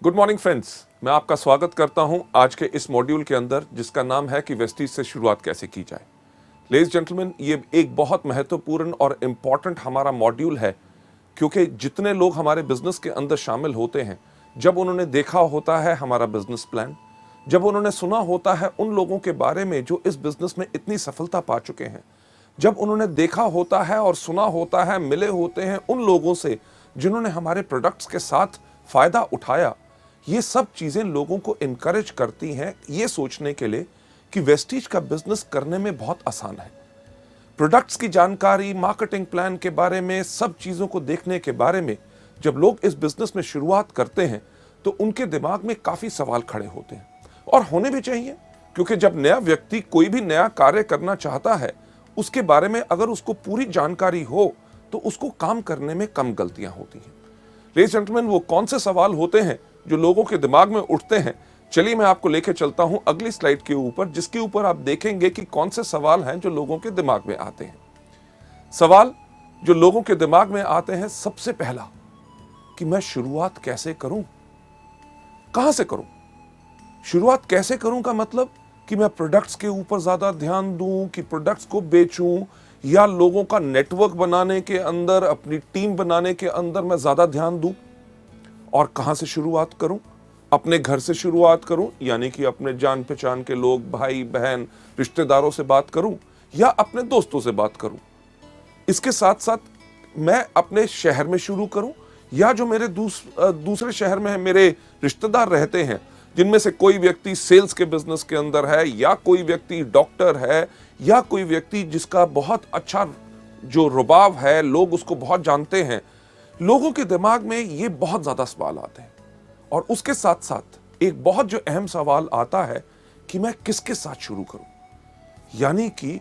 Good morning friends, मैं आपका स्वागत करता हूं आज के इस मॉड्यूल के अंदर जिसका नाम है कि वेस्टीज से शुरुआत कैसे की जाए। लेडीज जेंटलमैन, ये एक बहुत महत्वपूर्ण और इम्पॉर्टेंट हमारा मॉड्यूल है, क्योंकि जितने लोग हमारे बिजनेस के अंदर शामिल होते हैं, जब उन्होंने देखा होता है हमारा बिजनेस प्लान, जब उन्होंने सुना होता है उन लोगों के बारे में जो इस बिजनेस में इतनी सफलता पा चुके हैं, जब उन्होंने देखा होता है और सुना होता है, मिले होते हैं उन लोगों से जिन्होंने हमारे प्रोडक्ट्स के साथ फायदा उठाया, ये सब चीजें लोगों को इनकरेज करती हैं ये सोचने के लिए कि वेस्टीज का बिजनेस करने में बहुत आसान है। प्रोडक्ट्स की जानकारी, मार्केटिंग प्लान के बारे में, सब चीजों को देखने के बारे में जब लोग इस बिजनेस में शुरुआत करते हैं तो उनके दिमाग में काफी सवाल खड़े होते हैं, और होने भी चाहिए, क्योंकि जब नया व्यक्ति कोई भी नया कार्य करना चाहता है, उसके बारे में अगर उसको पूरी जानकारी हो तो उसको काम करने में कम गलतियां होती हैं। लेडीज एंड जेंटलमैन, वो कौन से सवाल होते हैं जो लोगों के दिमाग में उठते हैं? चलिए मैं आपको लेके चलता हूं अगली स्लाइड के ऊपर, जिसके ऊपर आप देखेंगे कि कौन से सवाल हैं जो लोगों के दिमाग में आते हैं। सवाल जो लोगों के दिमाग में आते हैं, सबसे पहला कि मैं शुरुआत कैसे करूं, कहां से करूं। शुरुआत कैसे करूं का मतलब कि मैं प्रोडक्ट्स के ऊपर ज्यादा ध्यान दूं, कि प्रोडक्ट्स को बेचूं, या लोगों का नेटवर्क बनाने के अंदर, अपनी टीम बनाने के अंदर मैं ज्यादा ध्यान दूं। और कहां से शुरुआत करूं? अपने घर से शुरुआत करूं, यानी कि अपने जान पहचान के लोग, भाई बहन, रिश्तेदारों से बात करूं, या अपने दोस्तों से बात करूं। इसके साथ साथ मैं अपने शहर में शुरू करूं, या जो मेरे दूसरे शहर में मेरे रिश्तेदार रहते हैं, जिनमें से कोई व्यक्ति सेल्स के बिजनेस के अंदर है, या कोई व्यक्ति डॉक्टर है, या कोई व्यक्ति जिसका बहुत अच्छा जो रुबाब है, लोग उसको बहुत जानते हैं। लोगों के दिमाग में ये बहुत ज्यादा सवाल आते हैं, और उसके साथ साथ एक बहुत जो अहम सवाल आता है कि मैं किसके साथ शुरू करूं। यानी कि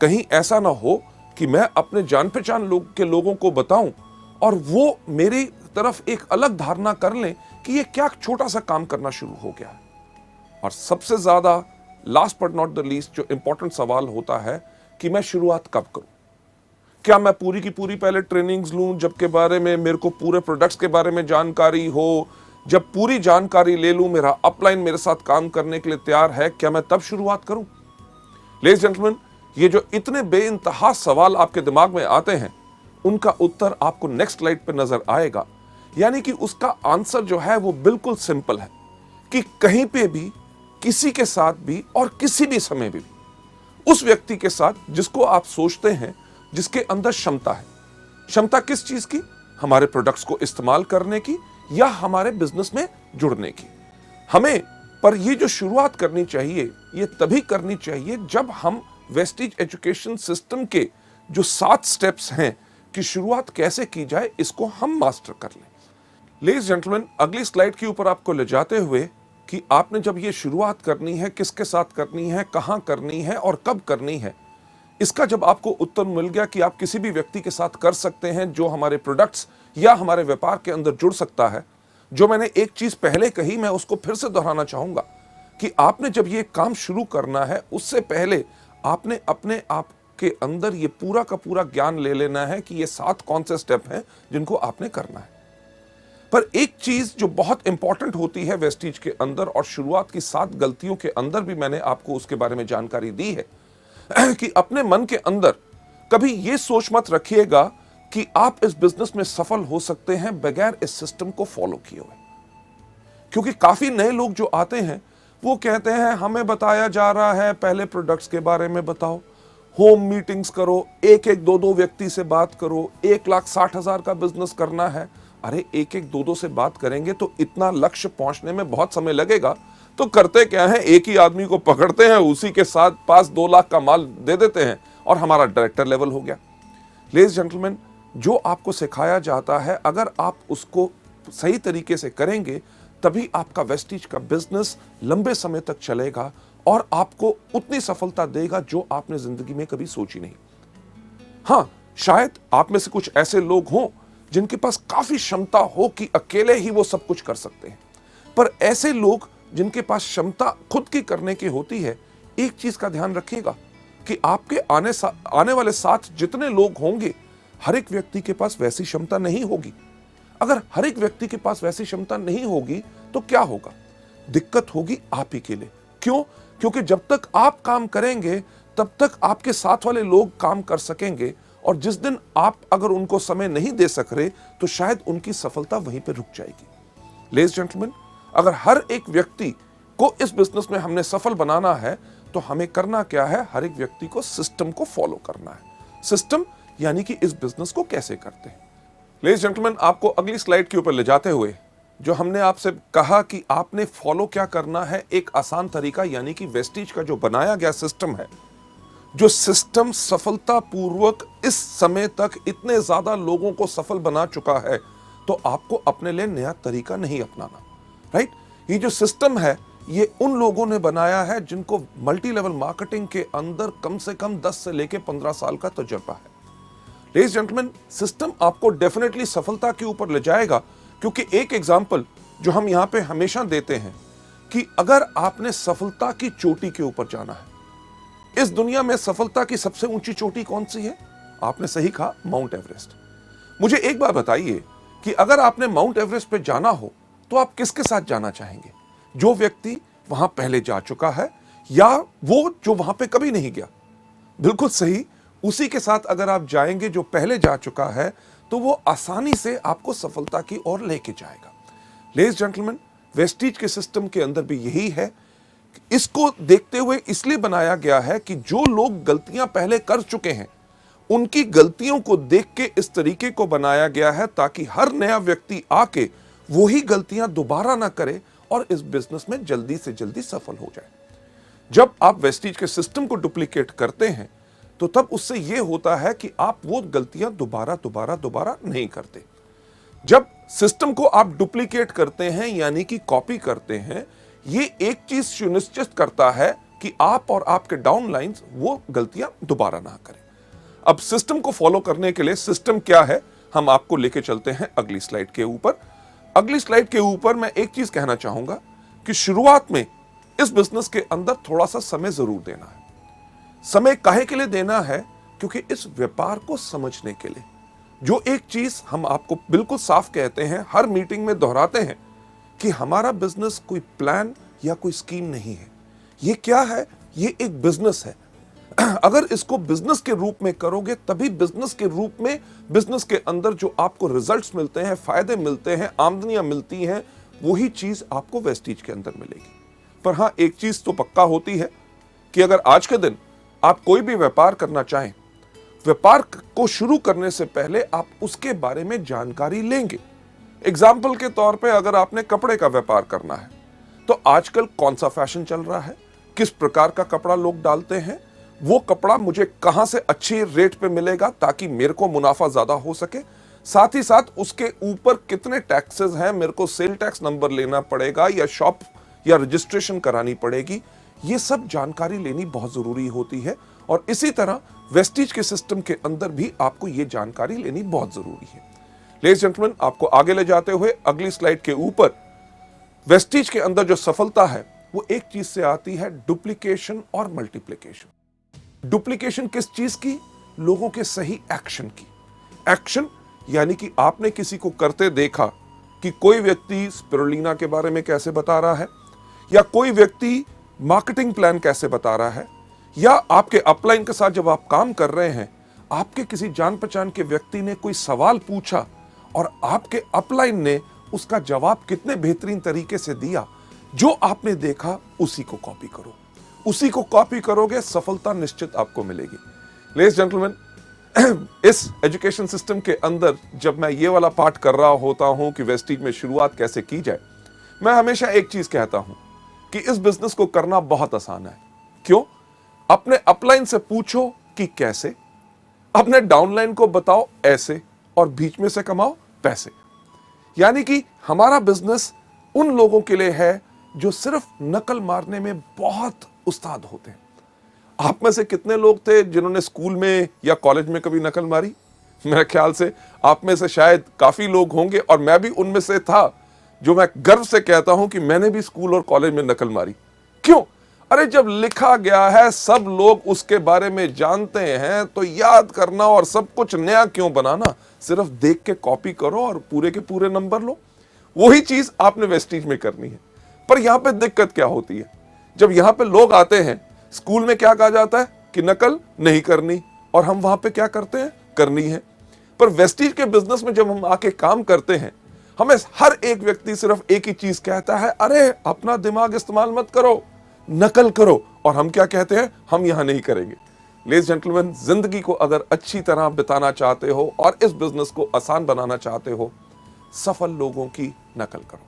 कहीं ऐसा ना हो कि मैं अपने जान पहचान के लोगों को बताऊं और वो मेरी तरफ एक अलग धारणा कर लें कि ये क्या छोटा सा काम करना शुरू हो गया है। और सबसे ज्यादा, last but not the least, जो इंपॉर्टेंट सवाल होता है कि मैं शुरुआत कब करूं। क्या मैं पूरी की पूरी पहले ट्रेनिंग्स लूं, जबकि बारे में मेरे को पूरे प्रोडक्ट्स के बारे में जानकारी हो? जब पूरी जानकारी ले लूं, मेरा अपलाइन मेरे साथ काम करने के लिए तैयार है, क्या मैं तब शुरुआत करूं? लेडीज जेंटलमैन, ये जो इतने बेइंतहा सवाल आपके दिमाग में आते हैं, उनका उत्तर आपको नेक्स्ट स्लाइड पे नजर आएगा। यानी कि उसका आंसर जो है वो बिल्कुल सिंपल है कि कहीं पे भी, किसी के साथ भी, और किसी भी समय भी उस व्यक्ति के साथ जिसको आप सोचते हैं, जिसके अंदर क्षमता है। क्षमता किस चीज की? हमारे प्रोडक्ट्स को इस्तेमाल करने की, या हमारे बिजनेस में जुड़ने की। हमें पर ये जो शुरुआत करनी चाहिए, ये तभी करनी चाहिए जब हम वेस्टीज एजुकेशन सिस्टम के जो 7 स्टेप्स हैं कि शुरुआत कैसे की जाए, इसको हम मास्टर कर लें। लेडीज जेंटलमैन, अगली स्लाइड के ऊपर आपको ले जाते हुए कि आपने जब ये शुरुआत करनी है, किसके साथ करनी है, कहां करनी है और कब करनी है, इसका जब आपको उत्तर मिल गया कि आप किसी भी व्यक्ति के साथ कर सकते हैं जो हमारे प्रोडक्ट्स या हमारे व्यापार के अंदर जुड़ सकता है। जो मैंने एक चीज पहले कही, मैं उसको फिर से दोहराना चाहूंगा कि आपने जब ये काम शुरू करना है, उससे पहले आपने अपने आप के अंदर ये पूरा का पूरा ज्ञान ले लेना है कि ये 7 कौन से स्टेप हैं जिनको आपने करना है। पर एक चीज जो बहुत इंपॉर्टेंट होती है वेस्टीज के अंदर, और शुरुआत की 7 गलतियों के अंदर भी मैंने आपको उसके बारे में जानकारी दी है, कि अपने मन के अंदर कभी ये सोच मत रखिएगा कि आप इस बिजनेस में सफल हो सकते हैं बगैर इस सिस्टम को फॉलो किए हुए। क्योंकि काफी नए लोग जो आते हैं वो कहते हैं हमें बताया जा रहा है पहले प्रोडक्ट्स के बारे में बताओ, होम मीटिंग्स करो, एक एक दो व्यक्ति से बात करो, 1,60,000 का बिजनेस करना है। अरे एक एक दो से बात करेंगे तो इतना लक्ष्य पहुंचने में बहुत समय लगेगा। तो करते क्या है, एक ही आदमी को पकड़ते हैं, उसी के साथ पास 2 लाख का माल दे देते हैं और हमारा डायरेक्टर लेवल हो गया। लेडीज जेंटलमैन, जो आपको सिखाया जाता है, अगर आप उसको सही तरीके से करेंगे, तभी आपका वेस्टीज का बिजनेस लंबे समय तक चलेगा और आपको उतनी सफलता देगा जो आपने जिंदगी में कभी सोची नहीं। हाँ, शायद आप में से कुछ ऐसे लोग हों जिनके पास काफी क्षमता हो कि अकेले ही वो सब कुछ कर सकते हैं, पर ऐसे लोग जिनके पास क्षमता खुद की करने की होती है, एक चीज का ध्यान रखिएगा कि आपके आने वाले साथ जितने लोग होंगे, हर एक व्यक्ति के पास वैसी क्षमता नहीं होगी। अगर हर एक व्यक्ति के पास वैसी क्षमता नहीं होगी तो क्या होगा? दिक्कत होगी आप ही के लिए। क्यों? क्योंकि जब तक आप काम करेंगे तब तक आपके साथ वाले लोग काम कर सकेंगे, और जिस दिन आप अगर उनको समय नहीं दे सक रहे तो शायद उनकी सफलता वहीं पे रुक जाएगी। लेडीज जेंटलमैन, अगर हर एक व्यक्ति को इस बिजनेस में हमने सफल बनाना है तो हमें करना क्या है? हर एक व्यक्ति को सिस्टम को फॉलो करना है। सिस्टम यानी कि इस बिजनेस को कैसे करते हैं। लेडीज जेंटलमैन, आपको अगली स्लाइड के ऊपर ले जाते हुए जो हमने आपसे कहा कि आपने फॉलो क्या करना है, एक आसान तरीका, यानी कि वेस्टीज का जो बनाया गया सिस्टम है, जो सिस्टम सफलतापूर्वक इस समय तक इतने ज्यादा लोगों को सफल बना चुका है, तो आपको अपने लिए नया तरीका नहीं अपनाना। राइट? ये जो सिस्टम है ये उन लोगों ने बनाया है जिनको मल्टी लेवल मार्केटिंग के अंदर कम से कम 10 से लेकर 15 साल का तजुर्बा है। लेडीज जेंटलमैन, सिस्टम आपको डेफिनेटली सफलता के ऊपर ले जाएगा, क्योंकि एक एग्जाम्पल जो हम यहां पे हमेशा देते हैं कि अगर आपने सफलता की चोटी के ऊपर जाना है, इस दुनिया में सफलता की सबसे ऊंची चोटी कौन सी है? आपने सही कहा, माउंट एवरेस्ट। मुझे एक बात बताइए कि अगर आपने माउंट एवरेस्ट पे जाना हो तो आप किसके साथ जाना चाहेंगे? जो व्यक्ति वहां पहले जा चुका है या वो जो वहां पे कभी नहीं गया? बिल्कुल सही, उसी के साथ अगर आप जाएंगे जो पहले जा चुका है तो वो आसानी से आपको सफलता की ओर लेके जाएगा। लेडीज जेंटलमैन, वेस्टीज के सिस्टम के अंदर भी यही है। इसको देखते हुए इसलिए बनाया गया है कि जो लोग गलतियां पहले कर चुके हैं उनकी गलतियों को देख के इस तरीके को बनाया गया है ताकि हर नया व्यक्ति आके वही गलतियां दोबारा ना करे और इस बिजनेस में जल्दी से जल्दी सफल हो जाए। जब आप वेस्टीज के सिस्टम को डुप्लीकेट करते हैं तो तब उससे यह होता है कि आप वो गलतियां दोबारा नहीं करते। जब सिस्टम को आप डुप्लीकेट करते हैं यानी कि कॉपी करते हैं, ये एक चीज सुनिश्चित करता है कि आप और आपके डाउनलाइंस वो गलतियां दोबारा ना करें। अब सिस्टम को फॉलो करने के लिए सिस्टम क्या है, हम आपको लेके चलते हैं अगली स्लाइड के ऊपर। अगली स्लाइड के ऊपर मैं एक चीज कहना चाहूंगा कि शुरुआत में इस बिजनेस के अंदर थोड़ा सा समय जरूर देना है। समय काहे के लिए देना है? क्योंकि इस व्यापार को समझने के लिए। जो एक चीज हम आपको बिल्कुल साफ कहते हैं, हर मीटिंग में दोहराते हैं कि हमारा बिजनेस कोई प्लान या कोई स्कीम नहीं है। ये क्या है? ये एक बिजनेस है। अगर इसको बिजनेस के रूप में करोगे तभी बिजनेस के रूप में, बिजनेस के अंदर जो आपको रिजल्ट्स मिलते हैं, फायदे मिलते हैं, आमदनियां मिलती हैं, वही चीज आपको वेस्टीज के अंदर मिलेगी। पर हां, एक चीज तो पक्का होती है कि अगर आज के दिन आप कोई भी व्यापार करना चाहें, व्यापार को शुरू करने से पहले आप उसके बारे में जानकारी लेंगे। एग्जाम्पल के तौर पे अगर आपने कपड़े का व्यापार करना है तो आजकल कौन सा फैशन चल रहा है, किस प्रकार का कपड़ा लोग डालते हैं, वो कपड़ा मुझे कहां से अच्छी रेट पे मिलेगा ताकि मेरे को मुनाफा ज्यादा हो सके, साथ ही साथ उसके ऊपर कितने टैक्सेस हैं, मेरे को सेल टैक्स नंबर लेना पड़ेगा या शॉप या रजिस्ट्रेशन करानी पड़ेगी, ये सब जानकारी लेनी बहुत जरूरी होती है। और इसी तरह वेस्टीज के सिस्टम के अंदर भी आपको ये जानकारी लेनी बहुत जरूरी है। लेडीज जेंटलमैन, आपको आगे ले जाते हुए अगली स्लाइड के ऊपर, वेस्टीज के अंदर जो सफलता है वो एक चीज से आती है, डुप्लीकेशन और मल्टीप्लिकेशन। डुप्लीकेशन किस चीज की? लोगों के सही एक्शन की। एक्शन यानी कि आपने किसी को करते देखा कि कोई व्यक्ति स्पिरुलिना के बारे में कैसे बता रहा है, या कोई व्यक्ति मार्केटिंग प्लान कैसे बता रहा है, या आपके अपलाइन के साथ जब आप काम कर रहे हैं, आपके किसी जान पहचान के व्यक्ति ने कोई सवाल पूछा और आपके अपलाइन ने उसका जवाब कितने बेहतरीन तरीके से दिया, जो आपने देखा उसी को कॉपी करो। उसी को कॉपी करोगे, सफलता निश्चित आपको मिलेगी। लेडीज जेंटलमैन, इस एजुकेशन सिस्टम के अंदर जब मैं ये वाला पार्ट कर रहा होता हूं कि वेस्टीज में शुरुआत कैसे की जाए, मैं हमेशा एक चीज कहता हूं कि इस बिजनेस को करना बहुत आसान है। क्यों? अपने अपलाइन से पूछो कि कैसे, अपने डाउनलाइन को बताओ ऐसे, और बीच में से कमाओ पैसे। यानी कि हमारा बिजनेस उन लोगों के लिए है जो सिर्फ नकल मारने में बहुत उस्ताद होते हैं। आप में से कितने लोग थे जिन्होंने स्कूल में या कॉलेज में कभी नकल मारी? मेरे ख्याल से आप में से शायद काफी लोग होंगे, और मैं भी उनमें से था, जो मैं गर्व से कहता हूं कि मैंने भी स्कूल और कॉलेज में नकल मारी। क्यों? अरे जब लिखा गया है, सब लोग उसके बारे में जानते हैं, तो याद करना और सब कुछ नया क्यों बनाना? सिर्फ देख के कॉपी करो और पूरे के पूरे नंबर लो। वही चीज आपने वेस्टीज में करनी है। पर यहां पे दिक्कत क्या होती है, जब यहां पे लोग आते हैं, स्कूल में क्या कहा जाता है कि नकल नहीं करनी, और हम वहां पे क्या करते हैं, करनी है। पर वेस्टीज के बिजनेस में जब हम आके काम करते हैं, हमें हर एक व्यक्ति सिर्फ एक ही चीज कहता है, अरे अपना दिमाग इस्तेमाल मत करो, नकल करो। और हम क्या कहते हैं, हम यहां नहीं करेंगे। लेडीज जेंटलमैन, जिंदगी को अगर अच्छी तरह बिताना चाहते हो और इस बिजनेस को आसान बनाना चाहते हो, सफल लोगों की नकल करो।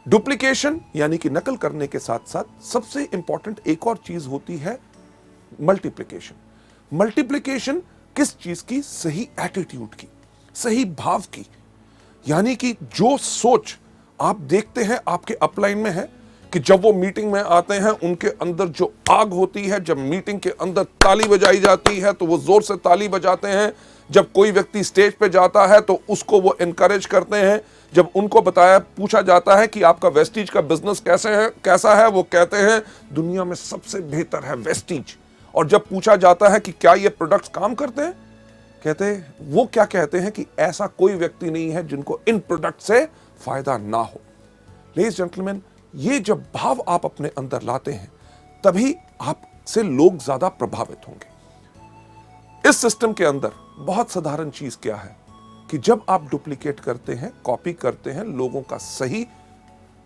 डुप्लीकेशन यानी कि नकल करने के साथ साथ सबसे इंपॉर्टेंट एक और चीज होती है मल्टीप्लिकेशन। मल्टीप्लिकेशन किस चीज की, सही एटीट्यूड की, सही भाव की। यानी कि जो सोच आप देखते हैं आपके अपलाइन में है कि जब वो मीटिंग में आते हैं उनके अंदर जो आग होती है, जब मीटिंग के अंदर ताली बजाई जाती है तो वो जोर से ताली बजाते हैं, जब कोई व्यक्ति स्टेज पे जाता है तो उसको वो एनकरेज करते हैं, जब उनको पूछा जाता है कि आपका वेस्टीज का बिजनेस कैसा है, वो कहते हैं दुनिया में सबसे बेहतर है वेस्टीज। और जब पूछा जाता है कि क्या ये प्रोडक्ट्स काम करते हैं, वो क्या कहते हैं कि ऐसा कोई व्यक्ति नहीं है जिनको इन प्रोडक्ट से फायदा ना हो। लेडीज जेंटलमैन, ये जब भाव आप अपने अंदर लाते हैं तभी आपसे लोग ज्यादा प्रभावित होंगे। इस सिस्टम के अंदर बहुत साधारण चीज क्या है कि जब आप डुप्लीकेट करते हैं, कॉपी करते हैं, लोगों का सही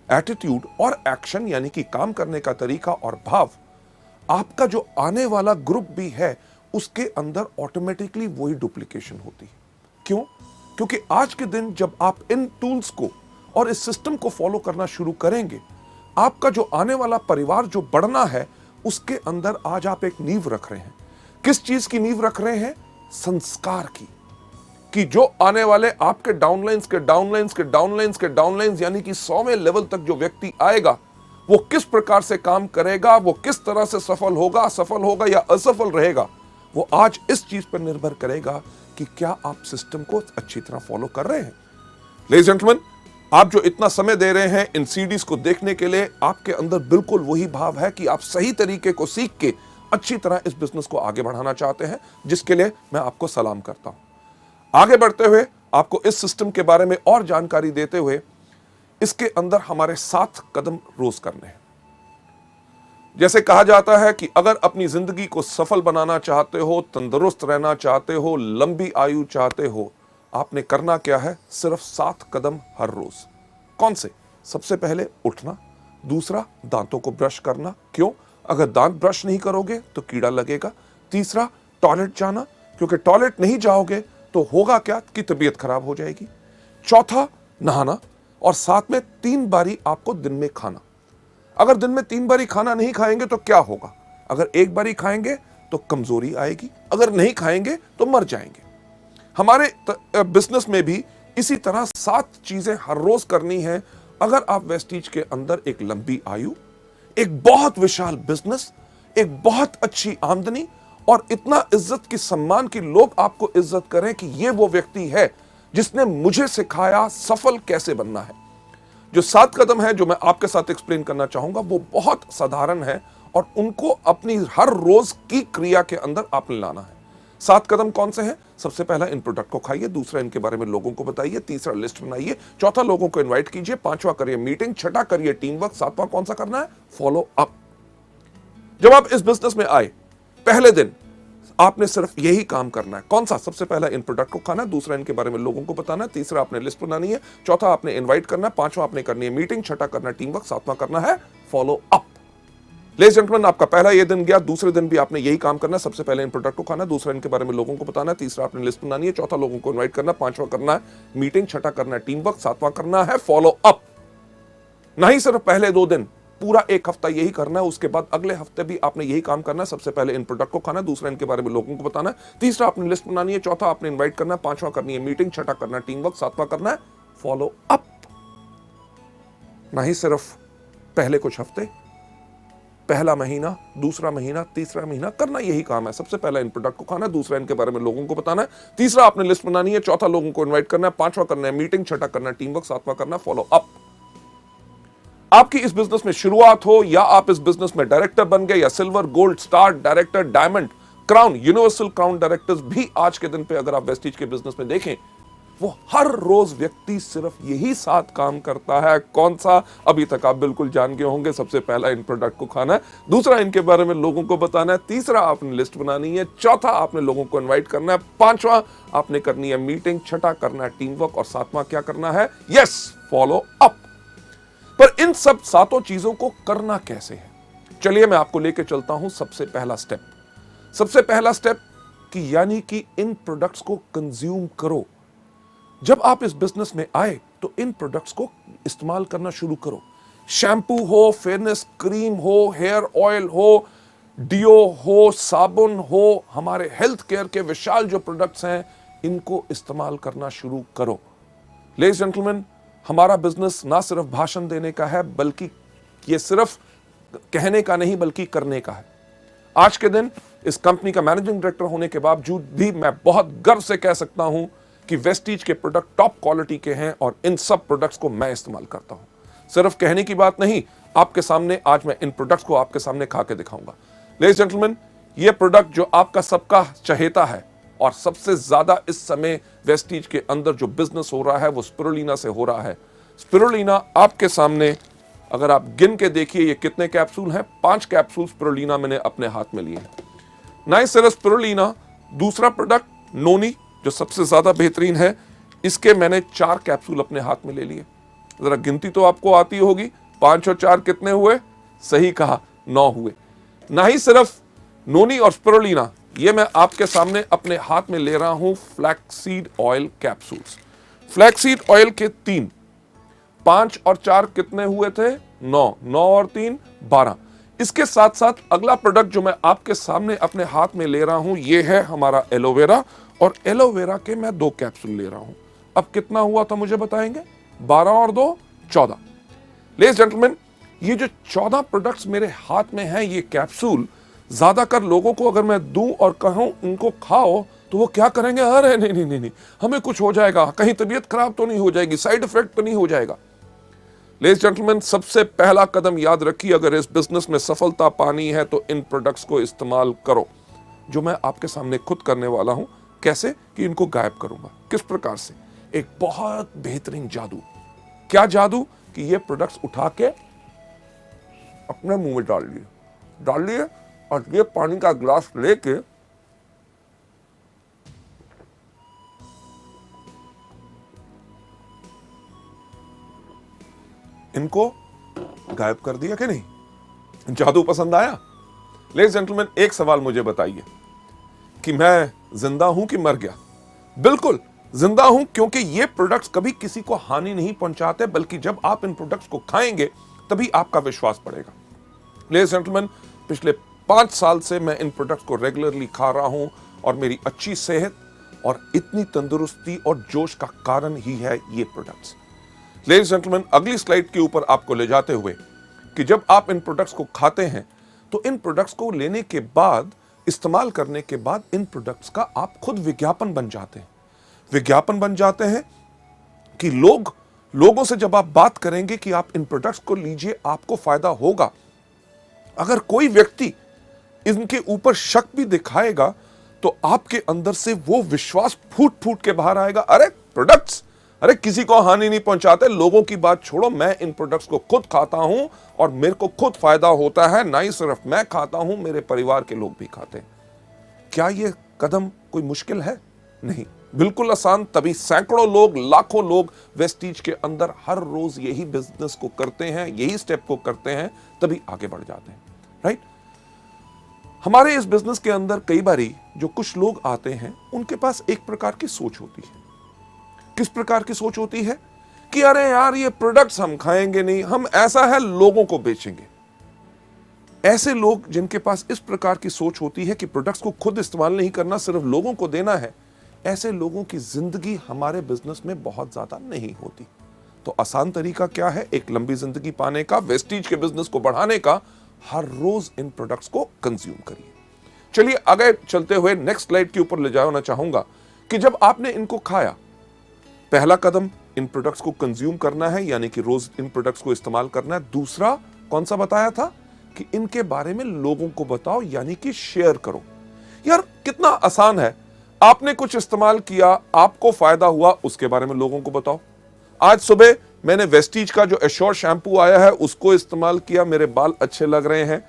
एटीट्यूड और एक्शन यानी कि काम करने का तरीका और भाव, आपका जो आने वाला ग्रुप भी है उसके अंदर ऑटोमेटिकली वही डुप्लीकेशन होती है। क्यों? क्योंकि आज के दिन जब आप इन टूल्स को और इस सिस्टम को फॉलो करना शुरू करेंगे, आपका जो आने वाला परिवार जो बढ़ना है उसके अंदर आज आप एक नींव रख रहे हैं। किस चीज की नींव रख रहे हैं? संस्कार की। कि जो आने वाले आपके डाउनलाइंस के डाउनलाइंस के डाउनलाइंस के डाउनलाइंस यानी कि 100वें लेवल तक जो व्यक्ति आएगा वो किस प्रकार से काम करेगा, वो किस तरह से सफल होगा या असफल रहेगा, वो आज इस चीज पर निर्भर करेगा कि क्या आप सिस्टम को अच्छी तरह फॉलो कर रहे हैं। लेडीज जेंटलमैन, आप जो इतना समय दे रहे हैं इन सीडीज को देखने के लिए, आपके अंदर बिल्कुल वही भाव है कि आप सही तरीके को सीख के अच्छी तरह इस बिजनेस को आगे बढ़ाना चाहते हैं, जिसके लिए मैं आपको सलाम करता हूं। आगे बढ़ते हुए आपको इस सिस्टम के बारे में और जानकारी देते हुए, इसके अंदर हमारे 7 कदम रोज करने हैं। जैसे कहा जाता है कि अगर अपनी जिंदगी को सफल बनाना चाहते हो, तंदुरुस्त रहना चाहते हो, लंबी आयु चाहते हो, आपने करना क्या है? सिर्फ 7 कदम हर रोज। कौन से? सबसे पहले उठना, दूसरा दांतों को ब्रश करना। क्यों? अगर दांत ब्रश नहीं करोगे तो कीड़ा लगेगा। तीसरा, टॉयलेट जाना, क्योंकि टॉयलेट नहीं जाओगे तो होगा क्या कि तबीयत खराब हो जाएगी। चौथा, नहाना, और साथ में 3 बारी आपको दिन में खाना। अगर दिन में 3 बारी खाना नहीं खाएंगे तो क्या होगा? अगर 1 बारी खाएंगे तो कमजोरी आएगी, अगर नहीं खाएंगे तो मर जाएंगे। हमारे बिजनेस में भी इसी तरह 7 चीजें हर रोज करनी है अगर आप वेस्टीज के अंदर एक लंबी आयु, एक बहुत विशाल बिजनेस, एक बहुत अच्छी आमदनी और इतना इज्जत की सम्मान की लोग आपको इज्जत करें कि ये वो व्यक्ति है जिसने मुझे सिखाया सफल कैसे बनना है। जो 7 कदम है जो मैं आपके साथ एक्सप्लेन करना चाहूंगा वो बहुत साधारण है और उनको अपनी हर रोज की क्रिया के अंदर आपने लाना है। 7 कदम कौन से हैं? सबसे पहला, इन प्रोडक्ट को खाइए। दूसरा, इनके बारे में लोगों को बताइए। तीसरा, लिस्ट बनाइए। चौथा, लोगों को इनवाइट कीजिए। 5वां, करिए मीटिंग। 6ठा, करिए टीम वर्क। 7वां कौन सा करना है? Follow up. जब आप इस बिजनेस में आए पहले दिन आपने सिर्फ यही काम करना है। कौन सा? सबसे पहला, इन प्रोडक्ट को खाना। दूसरा, इनके बारे में लोगों को बताना है। तीसरा, आपने लिस्ट बनानी है। चौथा, आपने इनवाइट करना है। 5वां, आपने करनी है मीटिंग। 6ठा, करना टीम वर्क। 7वां, करना है फॉलो अप। लेडीज जेंटलमैन, आपका पहला ये दिन गया। दूसरे दिन भी आपने यही काम करना है। सबसे पहले इन प्रोडक्ट को खाना, दूसरा इनके बारे में लोगों को बताना है, तीसरा आपने लिस्ट बनानी है, चौथा लोगों को इनवाइट करना, 5वां करना है मीटिंग, 6ठा करना है टीम वर्क, 7वां करना है फॉलो अप। नहीं सिर्फ पहले 2 दिन, पूरा 1 हफ्ता यही करना है। उसके बाद अगले हफ्ते भी आपने यही काम करना है। सबसे पहले इन प्रोडक्ट को खाना, दूसरा इनके बारे में लोगों को बताना है, तीसरा आपने लिस्ट बनानी है, चौथा आपने इनवाइट करना है, 5वां करनी है मीटिंग, 6ठा करना है टीम वर्क, 7वां करना है फॉलो अप। नहीं सिर्फ पहले कुछ हफ्ते, पहला महीना, दूसरा महीना, तीसरा महीना करना यही काम है। सबसे पहला इन प्रोडक्ट को खाना, दूसरा इनके बारे में लोगों को बताना है, तीसरा आपने लिस्ट बनानी है, चौथा लोगों को इनवाइट करना है, 5वां करना है मीटिंग, 6ठा करना है टीम वर्क, 7वां करना है फॉलो अप। आपकी इस बिजनेस में शुरुआत हो या आप इस बिजनेस में डायरेक्टर बन गए या silver, gold, star, director, diamond, crown, universal crown directors भी आज के दिन पे अगर आप वेस्टीज के बिजनेस में देखें वो हर रोज व्यक्ति सिर्फ यही 7 काम करता है। कौन सा? अभी तक आप बिल्कुल जान गए होंगे। सबसे पहला इन प्रोडक्ट को खाना है, दूसरा इनके बारे में लोगों को बताना है, तीसरा आपने लिस्ट बनानी है, चौथा आपने लोगों को इनवाइट करना है, पांचवा आपने करनी है मीटिंग, छठा करना है टीम वर्क और सातवां क्या करना है? Yes, follow up. पर इन सब 7 चीजों को करना कैसे है? चलिए मैं आपको लेके चलता हूं। सबसे पहला स्टेप कि यानी कि इन प्रोडक्ट्स को कंज्यूम करो। जब आप इस बिजनेस में आए तो इन प्रोडक्ट्स को इस्तेमाल करना शुरू करो। शैम्पू हो, फेयरनेस क्रीम हो, हेयर ऑयल हो, डियो हो, साबुन हो, हमारे हेल्थ केयर के विशाल जो प्रोडक्ट्स हैं, इनको इस्तेमाल करना शुरू करो। लेडीज जेंटलमैन, हमारा बिजनेस ना सिर्फ भाषण देने का है, बल्कि ये सिर्फ कहने का नहीं बल्कि करने का है। आज के दिन इस कंपनी का मैनेजिंग डायरेक्टर होने के बावजूद भी मैं बहुत गर्व से कह सकता हूं कि वेस्टीज के प्रोडक्ट टॉप क्वालिटी के हैं और इन सब प्रोडक्ट्स को मैं इस्तेमाल करता हूं। सिर्फ कहने की बात नहीं, आपके सामने आज मैं इन प्रोडक्ट्स को आपके सामने खा के दिखाऊंगा। लेडीज जेंटलमैन, ये प्रोडक्ट जो आपका सबका चहेता है और सबसे ज्यादा इस समय वेस्टीज के अंदर जो बिजनेस हो रहा है वो स्पिरुलिना से हो रहा है। स्पिरुलिना आपके सामने, अगर आप गिन के देखिए ये कितने कैप्सूल हैं। 5 कैप्सूल स्पिरुलिना मैंने अपने हाथ में लिए हैं। नहीं सिर्फ स्पिरुलिना, दूसरा प्रोडक्ट नोनी जो सबसे ज्यादा बेहतरीन है, इसके मैंने 4 कैप्सूल अपने हाथ में ले लिए। जरा गिनती तो आपको आती होगी, 5 और 4 कितने हुए? सही कहा, 9 हुए। ना ही सिर्फ नोनी और स्पिरुलिना, ये मैं आपके सामने अपने हाथ में ले रहा हूं flaxseed oil capsules. Flaxseed oil के 3, 5 और 4 कितने हुए थे? 9, 9 और 3 12। इसके साथ साथ अगला प्रोडक्ट जो मैं आपके सामने अपने हाथ में ले रहा हूं, ये है हमारा एलोवेरा, और एलोवेरा के मैं 2 कैप्सूल ले रहा हूं। अब कितना हुआ था मुझे बताएंगे? 12 और 2 14। लेडीज जेंटलमैन, ये जो 14 प्रोडक्ट्स मेरे हाथ में हैं, ये कैप्सूल ज्यादातर लोगों को अगर मैं दूं और कहूं इनको खाओ तो वो क्या करेंगे? अरे नहीं नहीं नहीं नहीं, हमें कुछ हो जाएगा, कहीं तबीयत खराब तो नहीं हो जाएगी, साइड इफेक्ट तो नहीं हो जाएगा। लेडीज जेंटलमैन, सबसे पहला कदम याद रखिए, अगर इस बिजनेस में सफलता पानी है तो इन प्रोडक्ट्स को इस्तेमाल करो, जो मैं आपके सामने खुद करने वाला हूं। कैसे? कि इनको गायब करूंगा। किस प्रकार से? एक बहुत बेहतरीन जादू। क्या जादू? कि ये प्रोडक्ट्स उठा के अपने मुंह में डाल लिए और ये पानी का ग्लास लेके इनको गायब कर दिया कि नहीं? जादू पसंद आया? लेडीज जेंटलमैन, एक सवाल मुझे बताइए कि मैं जिंदा हूं कि मर गया? बिल्कुल जिंदा हूं, क्योंकि ये प्रोडक्ट्स कभी किसी को हानि नहीं पहुंचाते, बल्कि जब आप इन प्रोडक्ट्स को खाएंगे तभी आपका विश्वास बढ़ेगा। लेडीज जेंटलमैन, पिछले 5 साल से मैं इन प्रोडक्ट्स को रेगुलरली खा रहा हूं और मेरी अच्छी सेहत और इतनी तंदुरुस्ती और जोश का कारण ही है ये प्रोडक्ट्स। लेडीज जेंटलमैन, अगली स्लाइड के ऊपर आपको ले जाते हुए कि जब आप इन प्रोडक्ट्स को खाते हैं तो इन प्रोडक्ट्स को लेने के बाद, इस्तेमाल करने के बाद, इन प्रोडक्ट्स का आप खुद विज्ञापन बन जाते हैं। विज्ञापन बन जाते हैं कि लोगों से जब आप बात करेंगे कि आप इन प्रोडक्ट्स को लीजिए, आपको फायदा होगा। अगर कोई व्यक्ति इनके ऊपर शक भी दिखाएगा तो आपके अंदर से वो विश्वास फूट फूट के बाहर आएगा। अरे प्रोडक्ट्स, अरे किसी को हानि नहीं पहुंचाते, लोगों की बात छोड़ो, मैं इन प्रोडक्ट्स को खुद खाता हूं और मेरे को खुद फायदा होता है। ना ही सिर्फ मैं खाता हूं, मेरे परिवार के लोग भी खाते हैं। क्या ये कदम कोई मुश्किल है? नहीं, बिल्कुल आसान। तभी सैकड़ों लोग, लाखों लोग वेस्टीज के अंदर हर रोज यही बिजनेस को करते हैं, यही स्टेप को करते हैं, तभी आगे बढ़ जाते हैं। राइट? हमारे इस बिजनेस के अंदर कई बारी जो कुछ लोग आते हैं, उनके पास एक प्रकार की सोच होती है। किस प्रकार की सोच होती है? कि अरे यार, ये प्रोडक्ट्स हम खाएंगे नहीं, हम ऐसा है लोगों को बेचेंगे। ऐसे लोग जिनके पास इस प्रकार की सोच होती है कि प्रोडक्ट्स को खुद इस्तेमाल नहीं करना, सिर्फ लोगों को देना है, ऐसे लोगों की जिंदगी हमारे बिजनेस में बहुत ज्यादा नहीं होती। तो आसान तरीका क्या है एक लंबी जिंदगी पाने का, वेस्टीज के बिजनेस को बढ़ाने का? हर रोज इन प्रोडक्ट्स को कंज्यूम करिए। चलिए आगे चलते हुए नेक्स्ट स्लाइड के ऊपर ले जाना चाहूंगा कि जब आपने इनको खाया, पहला कदम इन प्रोडक्ट्स को कंज्यूम करना है, यानी कि रोज इन प्रोडक्ट्स को इस्तेमाल करना है। दूसरा कौन सा बताया था? कि इनके बारे में लोगों को बताओ, यानी कि शेयर करो। यार कितना आसान है। आपने कुछ इस्तेमाल किया, आपको फायदा हुआ, उसके बारे में लोगों को बताओ। आज सुबह मैंने वेस्टीज का जो एश्योर शैम्पू आया है उसको इस्तेमाल किया, मेरे बाल अच्छे लग रहे हैं,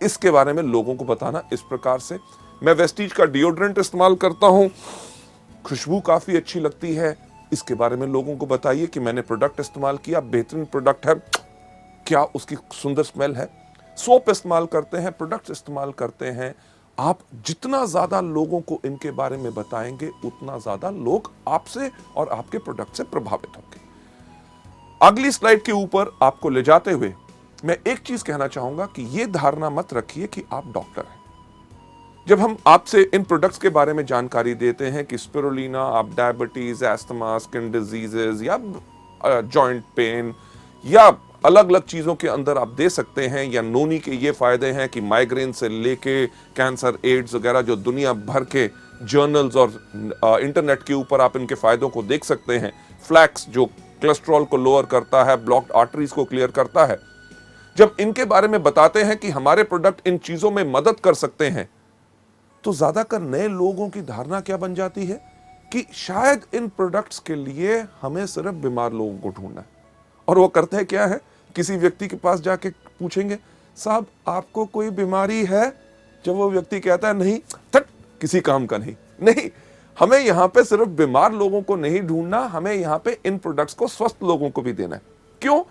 इसके बारे में लोगों को बताना इस प्रकार से। मैं वेस्टीज का डिओड्रेंट इस्तेमाल करता हूं, खुशबू काफी अच्छी लगती है, इसके बारे में लोगों को बताइए कि मैंने प्रोडक्ट इस्तेमाल किया, बेहतरीन प्रोडक्ट है, क्या उसकी सुंदर स्मेल है। सोप इस्तेमाल करते हैं, प्रोडक्ट इस्तेमाल करते हैं। आप जितना ज्यादा लोगों को इनके बारे में बताएंगे उतना ज्यादा लोग आपसे और आपके प्रोडक्ट से प्रभावित होंगे। अगली स्लाइड के ऊपर आपको ले जाते हुए मैं एक चीज कहना चाहूंगा कि यह धारणा मत रखिए कि आप डॉक्टर हैं। जब हम आपसे इन प्रोडक्ट्स के बारे में जानकारी देते हैं कि स्पिरुलिना आप डायबिटीज, एस्थमा, स्किन डिजीजेस या जॉइंट पेन या अलग अलग चीजों के अंदर आप दे सकते हैं, या नोनी के ये फायदे हैं कि माइग्रेन से लेके कैंसर, एड्स वगैरह जो दुनिया भर के जर्नल्स और इंटरनेट के ऊपर आप इनके फायदों को देख सकते हैं। फ्लैक्स जो कोलेस्ट्रॉल को लोअर करता है, ब्लॉक्ड आर्टरीज को क्लियर करता है। जब इनके बारे में बताते हैं कि हमारे प्रोडक्ट इन चीजों में मदद कर सकते हैं, तो ज्यादातर नए लोगों की धारणा क्या बन जाती है कि शायद इन प्रोडक्ट्स के लिए हमें सिर्फ बीमार लोगों को ढूंढना है। और वो करते हैं क्या है, किसी व्यक्ति के पास जाके पूछेंगे, साहब आपको कोई बीमारी है? जब वो व्यक्ति कहता है नहीं, तट किसी काम का नहीं। नहीं, हमें यहां पे सिर्फ बीमार लोगों को नहीं ढूंढना, हमें यहां पे इन प्रोडक्ट्स को स्वस्थ लोगों को भी देना है। क्यों?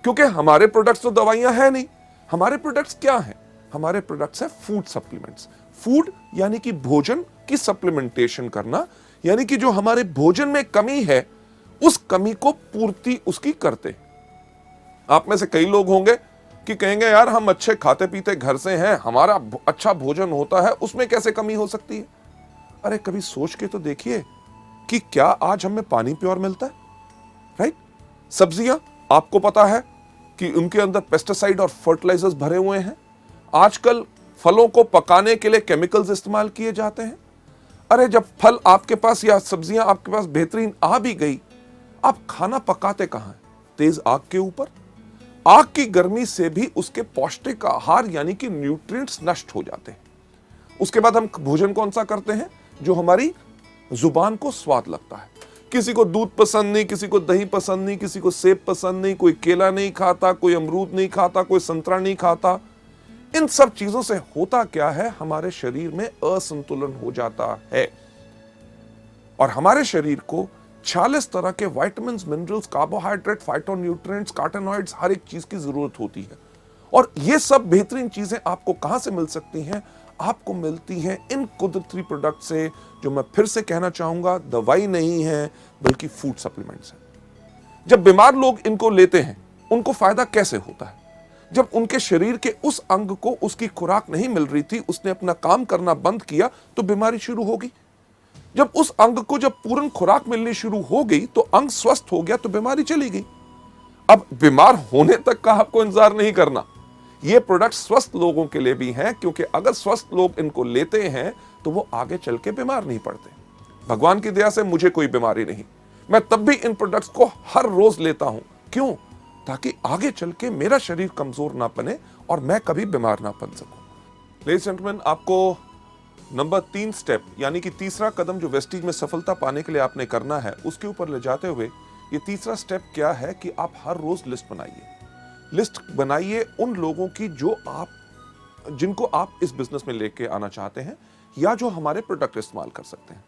क्योंकि हमारे प्रोडक्ट्स तो दवाइयां हैं नहीं। हमारे प्रोडक्ट्स क्या हैं? हमारे प्रोडक्ट्स है फूड सप्लीमेंट्स। फूड यानी कि भोजन की सप्लीमेंटेशन करना, यानी कि जो हमारे भोजन में कमी है उस कमी को पूर्ति उसकी करते। आप में से कई लोग होंगे कि कहेंगे यार हम अच्छे खाते पीते घर से हैं, हमारा अच्छा भोजन होता है, उसमें कैसे कमी हो सकती है? अरे कभी सोच के तो देखिए कि क्या आज हमें पानी प्योर मिलता है? राइट? सब्जियां आपको पता है कि उनके अंदर पेस्टिसाइड और फर्टिलाइजर्स भरे हुए हैं। आजकल फलों को पकाने के लिए केमिकल्स इस्तेमाल किए जाते हैं। अरे जब फल आपके पास या सब्जियां आपके पास बेहतरीन आ भी गई, आप खाना पकाते कहां हैं? तेज आग के ऊपर। आग की गर्मी से भी उसके पौष्टिक आहार यानी कि न्यूट्रिएंट्स नष्ट हो जाते हैं। उसके बाद हम भोजन कौन सा करते हैं? जो हमारी जुबान को स्वाद लगता है। किसी को दूध पसंद नहीं, किसी को दही पसंद नहीं, किसी को सेब पसंद नहीं, कोई केला नहीं खाता, कोई अमरूद नहीं खाता, कोई संतरा नहीं खाता। इन सब चीजों से होता क्या है? हमारे शरीर में असंतुलन हो जाता है और हमारे शरीर को 46 तरह के विटामिन्स, मिनरल्स, कार्बोहाइड्रेट, फाइटोन्यूट्रिएंट्स, कार्टेनॉइड्स, हर एक चीज की जरूरत होती है। और ये सब बेहतरीन चीजें आपको कहां से मिल सकती हैं? आपको मिलती हैं इन कुदरती प्रोडक्ट से, जो मैं फिर से कहना चाहूंगा दवाई नहीं है बल्कि फूड सप्लीमेंट्स है। जब बीमार लोग इनको लेते हैं उनको फायदा कैसे होता है? जब उनके शरीर के उस अंग को उसकी खुराक नहीं मिल रही थी, उसने अपना काम करना बंद किया तो बीमारी शुरू होगी। जब उस अंग को जब पूर्ण खुराक मिलनी शुरू हो गई तो अंग स्वस्थ हो गया तो बीमारी चली गई। अब बीमार होने तक का आपको इंतजार नहीं करना। ये प्रोडक्ट स्वस्थ लोगों के लिए भी हैं, क्योंकि अगर स्वस्थ लोग इनको लेते हैं तो वो आगे चल के बीमार नहीं पड़ते। भगवान की दया से मुझे कोई बीमारी नहीं, मैं तब भी इन प्रोडक्ट्स को हर रोज लेता हूं। क्यों? ताकि आगे चल के मेरा शरीर कमजोर ना बने और मैं कभी बीमार ना बन सकूं। लेडीज एंड जेंटलमैन, आपको नंबर 3 स्टेप यानी कि तीसरा कदम जो वेस्टीज में सफलता पाने के लिए आपने करना है, उसके ऊपर ले जाते हुए ये तीसरा स्टेप क्या है कि आप हर रोज लिस्ट बनाइए। लिस्ट बनाइए उन लोगों की जिनको आप इस बिजनेस में लेके आना चाहते हैं या जो हमारे प्रोडक्ट इस्तेमाल कर सकते हैं।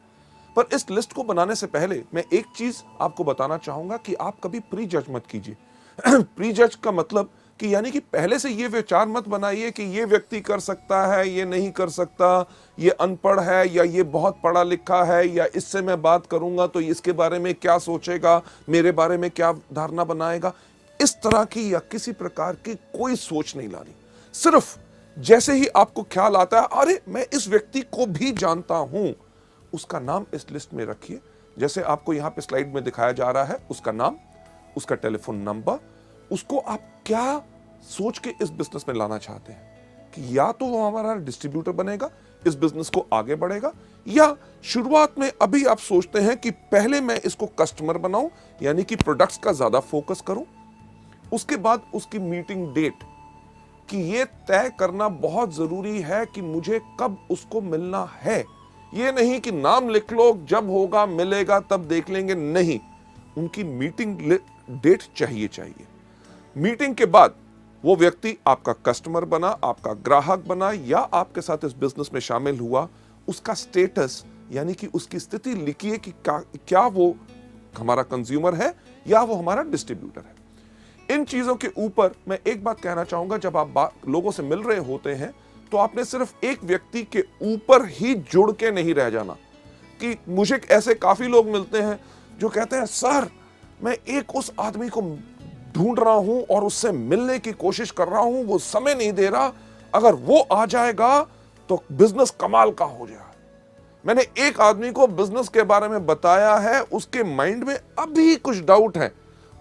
पर इस लिस्ट को बनाने से पहले मैं एक चीज आपको बताना चाहूंगा कि आप कभी प्री जज मत कीजिए। प्री जज का मतलब कि यानी कि पहले से ये विचार मत बनाइए कि ये व्यक्ति कर सकता है, ये नहीं कर सकता, ये अनपढ़ है या ये बहुत पढ़ा लिखा है, या इससे मैं बात करूंगा तो इसके बारे में क्या सोचेगा, मेरे बारे में क्या धारणा बनाएगा। इस तरह की या किसी प्रकार की कोई सोच नहीं लानी। सिर्फ जैसे ही आपको ख्याल आता है अरे मैं इस व्यक्ति को भी जानता हूं, उसका नाम इस लिस्ट में रखिए। जैसे आपको यहां पे स्लाइड में दिखाया जा रहा है, उसका नाम, उसका टेलीफोन नंबर, उसको आप क्या सोच के इस बिजनेस में लाना चाहते हैं कि या तो वो हमारा डिस्ट्रीब्यूटर बनेगा, इस बिजनेस को आगे बढ़ेगा, या शुरुआत में अभी आप सोचते हैं कि पहले मैं इसको कस्टमर बनाऊं यानी कि प्रोडक्ट्स का ज्यादा फोकस करूं। उसके बाद उसकी मीटिंग डेट कि ये तय करना बहुत जरूरी है कि मुझे कब उसको मिलना है, ये नहीं कि नाम लिख लो, जब होगा मिलेगा तब देख लेंगे, नहीं, उनकी मीटिंग डेट चाहिए। मीटिंग के बाद वो व्यक्ति आपका कस्टमर बना, आपका ग्राहक बना या आपके साथ इस बिजनेस में शामिल हुआ, उसका स्टेटस यानी कि उसकी स्थिति लिखिए कि क्या वो हमारा कंज्यूमर है या वो हमारा डिस्ट्रीब्यूटर है। इन चीजों के ऊपर मैं एक बात कहना चाहूंगा, जब आप लोगों से मिल रहे होते हैं तो आपने सिर्फ एक व्यक्ति के ऊपर ही जुड़ के नहीं रह जाना। कि मुझे ऐसे काफी लोग मिलते हैं जो कहते हैं सर मैं एक उस आदमी को ढूंढ रहा हूं और उससे मिलने की कोशिश कर रहा हूं, वो समय नहीं दे रहा, अगर वो आ जाएगा तो बिजनेस कमाल का हो जाएगा। मैंने एक आदमी को बिजनेस के बारे में बताया है, उसके माइंड में अभी कुछ डाउट है,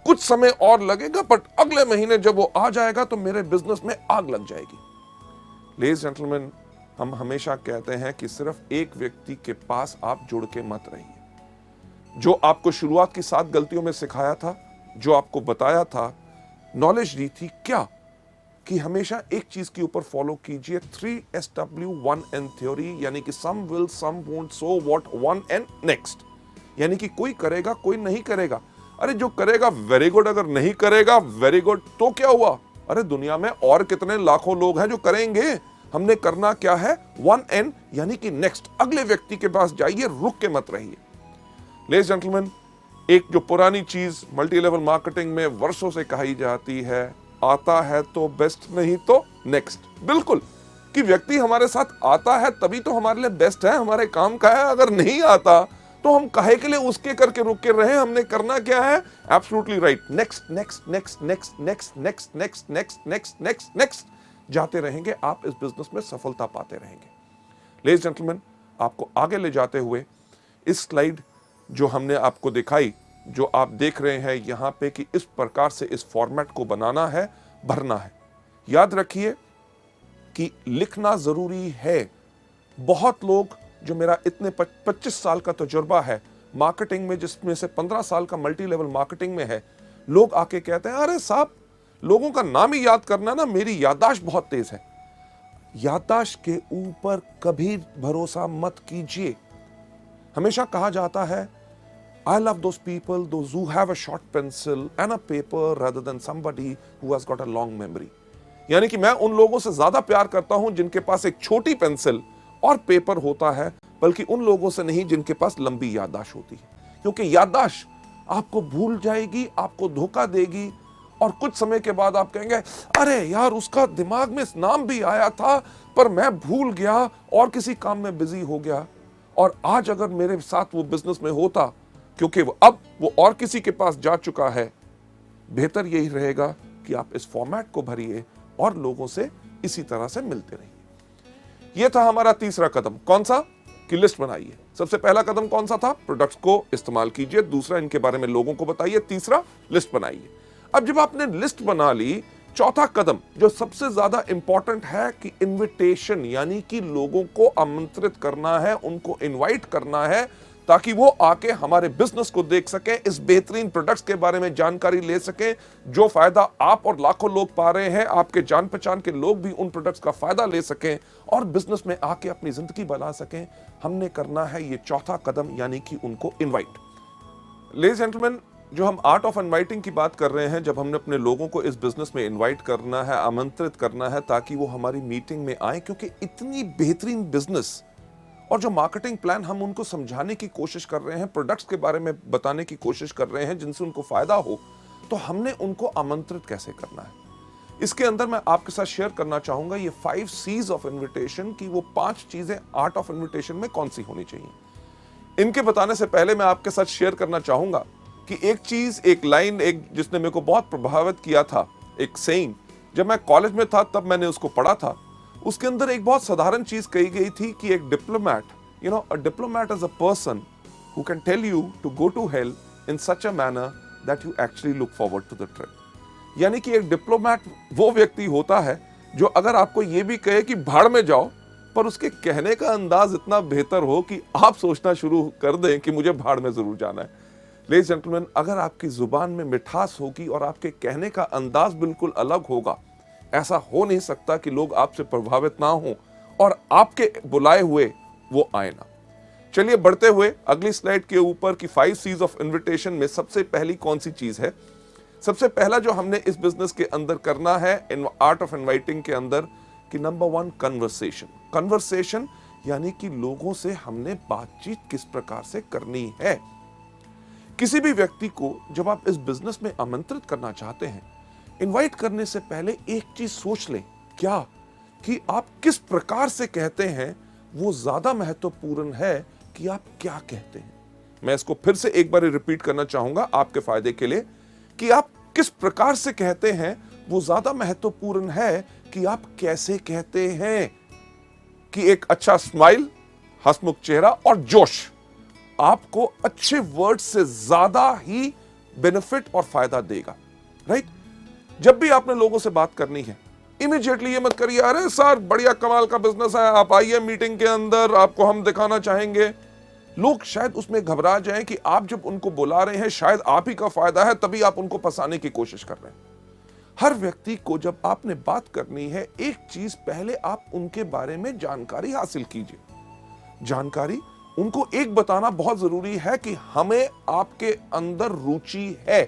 कुछ समय और लगेगा, बट अगले महीने जब वो आ जाएगा तो मेरे बिजनेस में आग लग जाएगी। लेडीज जेंटलमैन, हम हमेशा कहते हैं कि सिर्फ एक व्यक्ति के पास आप जुड़ के मत रहिए। जो आपको शुरुआत की 7 गलतियों में सिखाया था, जो आपको बताया था, नॉलेज दी थी, क्या कि हमेशा एक चीज के ऊपर फॉलो कीजिए, 3SW1N थ्योरी, यानी कि some will, some won't, so what, 1N next. यानी कि कोई करेगा, कोई नहीं करेगा। अरे जो करेगा वेरी गुड, अगर नहीं करेगा वेरी गुड, तो क्या हुआ? अरे दुनिया में और कितने लाखों लोग हैं जो करेंगे। हमने करना क्या है? 1N यानी कि नेक्स्ट, अगले व्यक्ति के पास जाइए, रुक के मत रहिए। लेडीज जेंटलमैन, एक जो पुरानी चीज मल्टी लेवल मार्केटिंग में वर्षों से कही जाती है, आता है तो बेस्ट, नहीं तो नेक्स्ट। बिल्कुल, कि व्यक्ति हमारे साथ आता है तभी तो हमारे लिए बेस्ट है, हमारे काम का है। अगर नहीं आता तो हम काहे के लिए उसके करके रुक के रहे? हमने करना क्या है? Absolutely right, next next next next next next next next next next next जाते रहेंगे, आप इस बिजनेस में सफलता पाते रहेंगे। लेडीज जेंटलमैन, आपको आगे ले जाते हुए इस स्लाइड जो हमने आपको दिखाई, जो आप देख रहे हैं यहां पे, कि इस प्रकार से इस फॉर्मेट को बनाना है, भरना है। याद रखिए कि लिखना जरूरी है। बहुत लोग, जो मेरा इतने 25 साल का तजुर्बा है मार्केटिंग में, जिसमें से 15 साल का मल्टी लेवल मार्केटिंग में है, लोग आके कहते हैं अरे साहब लोगों का नाम ही याद करना ना, मेरी याददाश्त बहुत तेज है। याददाश्त के ऊपर कभी भरोसा मत कीजिए। हमेशा कहा जाता है I love those people, those who have a short pencil and a paper rather than somebody who has got a long memory. यानी कि मैं उन लोगों से ज्यादा प्यार करता हूं जिनके पास एक छोटी पेंसिल और पेपर होता है, बल्कि उन लोगों से नहीं जिनके पास लंबी याददाश्त होती है। क्योंकि याददाश्त आपको भूल जाएगी, आपको धोखा देगी, और कुछ समय के बाद आप कहेंगे अरे यार उसका दिमाग में नाम भी आया था पर मैं भूल गया और किसी काम में बिजी हो गया। और आज अगर मेरे साथ वो बिजनेस में होता, क्योंकि अब वो और किसी के पास जा चुका है, बेहतर यही रहेगा कि आप इस फॉर्मेट को भरिए और लोगों से इसी तरह से मिलते रहिए। यह था हमारा तीसरा कदम। कौन सा? कि लिस्ट बनाइए। सबसे पहला कदम कौन सा था? प्रोडक्ट्स को इस्तेमाल कीजिए। दूसरा, इनके बारे में लोगों को बताइए। तीसरा, लिस्ट बनाइए। अब जब आपने लिस्ट बना ली, चौथा कदम जो सबसे ज्यादा इंपॉर्टेंट है कि इनविटेशन, यानी कि लोगों को आमंत्रित करना है, उनको इनवाइट करना है, ताकि वो आके हमारे बिजनेस को देख सकें, इस बेहतरीन प्रोडक्ट्स के बारे में जानकारी ले सकें, जो फायदा आप और लाखों लोग पा रहे हैं, आपके जान पहचान के लोग भी उन प्रोडक्ट्स का फायदा ले सकें और बिजनेस में आके अपनी जिंदगी बना सकें। हमने करना है ये चौथा कदम, यानी कि उनको इनवाइट। लेडीज जेंटलमैन, जो हम आर्ट ऑफ इनवाइटिंग की बात कर रहे हैं, जब हमने अपने लोगों को इस बिजनेस में इनवाइट करना है, आमंत्रित करना है ताकि वो हमारी मीटिंग में आए, क्योंकि इतनी बेहतरीन बिजनेस और जो मार्केटिंग प्लान हम उनको समझाने की कोशिश कर रहे हैं, प्रोडक्ट्स के बारे में बताने की कोशिश कर रहे हैं जिनसे उनको फायदा हो, तो हमने उनको आमंत्रित कैसे करना है। इसके अंदर मैं आपके साथ शेयर करना चाहूंगा ये 5 C's ऑफ इन्विटेशन की, वो 5 चीजें आर्ट ऑफ इन्विटेशन में कौन सी होनी चाहिए। इनके बताने से पहले मैं आपके साथ शेयर करना चाहूंगा कि एक चीज, एक लाइन, एक जिसने मेरे को बहुत प्रभावित किया था, एक सेइंग, जब मैं कॉलेज में था तब मैंने उसको पढ़ा था। उसके अंदर एक बहुत साधारण चीज कही गई थी कि एक diplomat, a diplomat is a person who can tell you to go to hell in such a manner that you actually look forward to the trip. यानी कि एक डिप्लोमैट वो व्यक्ति होता है जो अगर आपको ये भी कहे कि भाड़ में जाओ, पर उसके कहने का अंदाज इतना बेहतर हो कि आप सोचना शुरू कर दें कि मुझे भाड़ में जरूर जाना है। लेडीज जेंटलमैन, अगर आपकी जुबान में मिठास होगी और आपके कहने का अंदाज बिल्कुल अलग होगा, ऐसा हो नहीं सकता कि लोग आपसे प्रभावित ना हो और आपके बुलाए हुए वो आए ना। चलिए बढ़ते हुए अगली स्लाइड के ऊपर की 5 C's ऑफ इन्विटेशन में सबसे पहली कौन सी चीज है? सबसे पहला जो हमने इस बिजनेस के अंदर करना है इन आर्ट ऑफ इनवाइटिंग के अंदर कि नंबर 1 कन्वर्सेशन। कन्वर्सेशन यानी कि लोगों से हमने बातचीत किस प्रकार से करनी है। किसी भी व्यक्ति को जब आप इस बिजनेस में आमंत्रित करना चाहते हैं, इनवाइट करने से पहले एक चीज सोच लें, क्या कि आप किस प्रकार से कहते हैं वो ज्यादा महत्वपूर्ण है कि आप क्या कहते हैं। मैं इसको फिर से एक बार रिपीट करना चाहूंगा आपके फायदे के लिए कि आप किस प्रकार से कहते हैं वो ज्यादा महत्वपूर्ण है कि आप कैसे कहते हैं। कि एक अच्छा स्माइल, हंसमुख चेहरा और जोश आपको अच्छे वर्ड से ज्यादा ही बेनिफिट और फायदा देगा, राइट? जब भी आपने लोगों से बात करनी है, इमीडिएटली ये मत करिए अरे सर बढ़िया कमाल का बिजनेस है, आप आइए मीटिंग के अंदर, आपको हम दिखाना चाहेंगे। लोग शायद उसमें घबरा जाएं कि आप जब उनको बुला रहे हैं शायद आप ही का फायदा है, तभी आप उनको फंसाने की कोशिश कर रहे हैं। हर व्यक्ति को जब आपने बात करनी है, एक चीज पहले आप उनके बारे में जानकारी हासिल कीजिए। जानकारी उनको एक बताना बहुत जरूरी है कि हमें आपके अंदर रुचि है।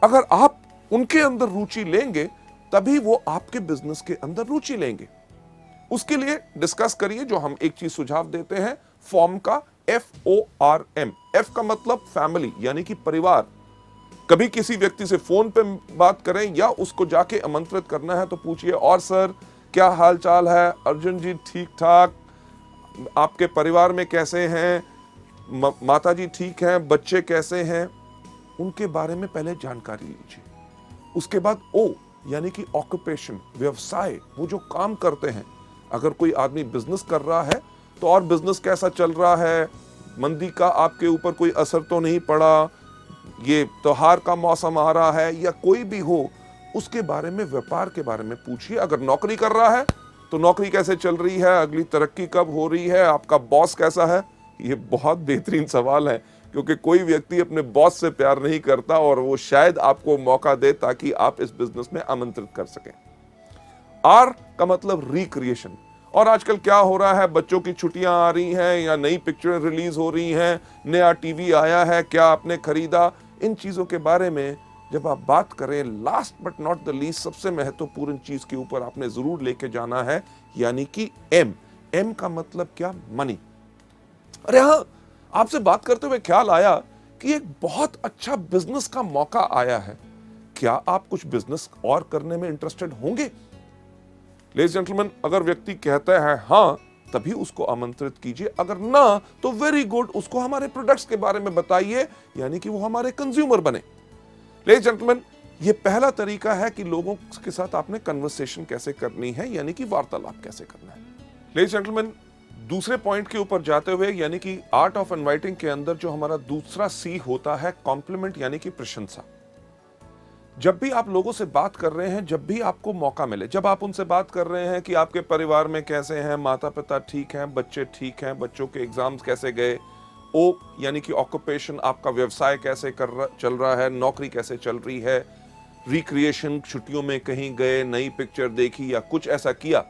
अगर आप उनके अंदर रुचि लेंगे तभी वो आपके बिजनेस के अंदर रुचि लेंगे। उसके लिए डिस्कस करिए, जो हम एक चीज सुझाव देते हैं, फॉर्म का FORM। F का मतलब फैमिली यानी कि परिवार। कभी किसी व्यक्ति से फोन पे बात करें या उसको जाके आमंत्रित करना है तो पूछिए, और सर क्या हाल चाल है? अर्जुन जी ठीक ठाक, आपके परिवार में कैसे हैं? माता जी ठीक हैं? बच्चे कैसे हैं? उनके बारे में पहले जानकारी लीजिए। उसके बाद O यानी कि ऑक्यूपेशन, व्यवसाय, वो जो काम करते हैं। अगर कोई आदमी बिजनेस कर रहा है तो और बिजनेस कैसा चल रहा है, मंदी का आपके ऊपर कोई असर तो नहीं पड़ा, ये त्योहार का मौसम आ रहा है या कोई भी हो, उसके बारे में, व्यापार के बारे में पूछिए। अगर नौकरी कर रहा है तो नौकरी कैसे चल रही है, अगली तरक्की कब हो रही है, आपका बॉस कैसा है। ये बहुत बेहतरीन सवाल है क्योंकि कोई व्यक्ति अपने बॉस से प्यार नहीं करता और वो शायद आपको मौका दे ताकि आप इस बिजनेस में आमंत्रित कर सकें। R का मतलब रिक्रिएशन। और आजकल क्या हो रहा है, बच्चों की छुट्टियां आ रही हैं या नई पिक्चरें रिलीज हो रही हैं, नया टीवी आया है, क्या आपने खरीदा, इन चीजों के बारे में जब आप बात करें, last but not the least सबसे महत्वपूर्ण चीज के ऊपर आपने जरूर लेके जाना है, यानी कि M का मतलब क्या? मनी। अरे हाँ, आपसे बात करते हुए ख्याल आया कि एक बहुत अच्छा बिजनेस का मौका आया है, क्या आप कुछ बिजनेस और करने में इंटरेस्टेड होंगे? लेडीज जेंटलमैन, अगर व्यक्ति कहता है हाँ, तभी उसको आमंत्रित कीजिए। अगर ना तो वेरी गुड, उसको हमारे प्रोडक्ट्स के बारे में बताइए, यानी कि वो हमारे कंज्यूमर बने। लेडीज जेंटलमैन, ये पहला तरीका है कि लोगों के साथ आपने कन्वर्सेशन कैसे करनी है, यानी कि वार्तालाप कैसे करना है। लेडीज जेंटलमैन, दूसरे पॉइंट के ऊपर जाते हुए, यानी कि आर्ट ऑफ इनवाइटिंग के अंदर जो हमारा दूसरा C होता है, कॉम्प्लीमेंट यानी कि प्रशंसा। जब भी आप लोगों से बात कर रहे हैं, जब भी आपको मौका मिले, जब आप उनसे बात कर रहे हैं कि आपके परिवार में कैसे हैं, माता पिता ठीक हैं, बच्चे ठीक हैं, बच्चों के एग्जाम्स कैसे गए। O यानी कि ऑक्यूपेशन, आपका व्यवसाय कैसे चल रहा है, नौकरी कैसे चल रही है। रिक्रिएशन, छुट्टियों में कहीं गए, नई पिक्चर देखी या कुछ ऐसा किया।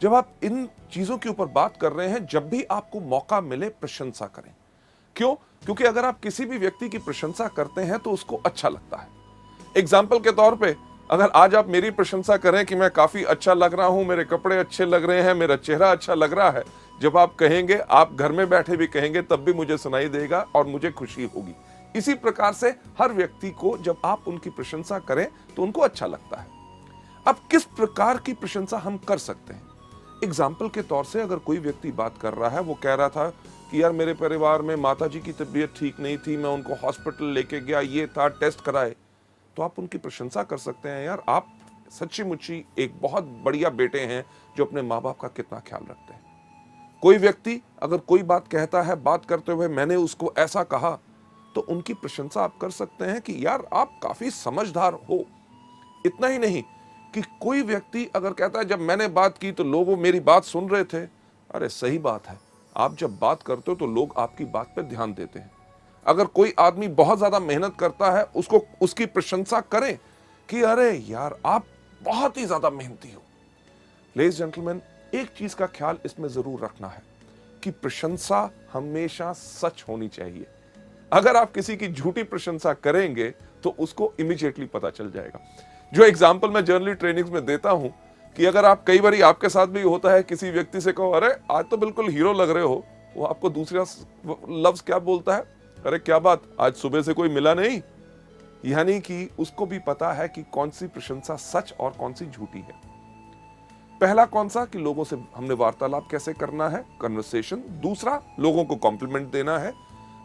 जब आप इन चीजों के ऊपर बात कर रहे हैं, जब भी आपको मौका मिले, प्रशंसा करें। क्यों? क्योंकि अगर आप किसी भी व्यक्ति की प्रशंसा करते हैं तो उसको अच्छा लगता है। एग्जाम्पल के तौर पे, अगर आज आप मेरी प्रशंसा करें कि मैं काफी अच्छा लग रहा हूं, मेरे कपड़े अच्छे लग रहे हैं, मेरा चेहरा अच्छा लग रहा है, जब आप कहेंगे, आप घर में बैठे भी कहेंगे, तब भी मुझे सुनाई देगा और मुझे खुशी होगी। इसी प्रकार से हर व्यक्ति को जब आप उनकी प्रशंसा करें तो उनको अच्छा लगता है। अब किस प्रकार की प्रशंसा हम कर सकते हैं? एग्जाम्पल के तौर से, अगर कोई व्यक्ति बात कर रहा है, वो कह रहा था कि यार मेरे परिवार में माताजी की तबीयत ठीक नहीं थी, मैं उनको हॉस्पिटल लेके गया, ये था, टेस्ट कराए, तो आप उनकी प्रशंसा कर सकते हैं, यार आप सच्ची मुच्ची एक बहुत बढ़िया बेटे हैं जो अपने माँ बाप का कितना ख्याल रखते हैं। कोई व्यक्ति अगर कोई बात कहता है, बात करते हुए मैंने उसको ऐसा कहा, तो उनकी प्रशंसा आप कर सकते हैं कि यार आप काफी समझदार हो। इतना ही नहीं कि कोई व्यक्ति अगर कहता है जब मैंने बात की तो लोग मेरी बात सुन रहे थे, अरे सही बात है, आप जब बात करते हो तो लोग आपकी बात पर ध्यान देते हैं। अगर कोई आदमी बहुत ज्यादा मेहनत करता है, उसको उसकी प्रशंसा करें कि अरे यार आप बहुत ही ज्यादा मेहनती हो। लेडीज जेंटलमैन, एक चीज का ख्याल इसमें जरूर रखना है आपकी प्रशंसा हमेशा सच होनी चाहिए। अगर आप किसी की झूठी प्रशंसा करेंगे तो उसको इमीडिएटली पता चल जाएगा। जो एग्जाम्पल मैं जनरली ट्रेनिंग्स में देता हूं कि अगर आप कई बार आपके साथ भी होता है, किसी व्यक्ति से कहो अरे आज तो बिल्कुल हीरो लग रहे हो, वो आपको दूसरा लफ्ज क्या बोलता है, अरे क्या बात आज सुबह से कोई मिला नहीं। यानी कि उसको भी पता है कि कौन सी प्रशंसा सच और कौन सी झूठी है। पहला कौन सा कि लोगों से हमने वार्तालाप कैसे करना है, कन्वर्सेशन। दूसरा लोगों को कॉम्प्लीमेंट देना है।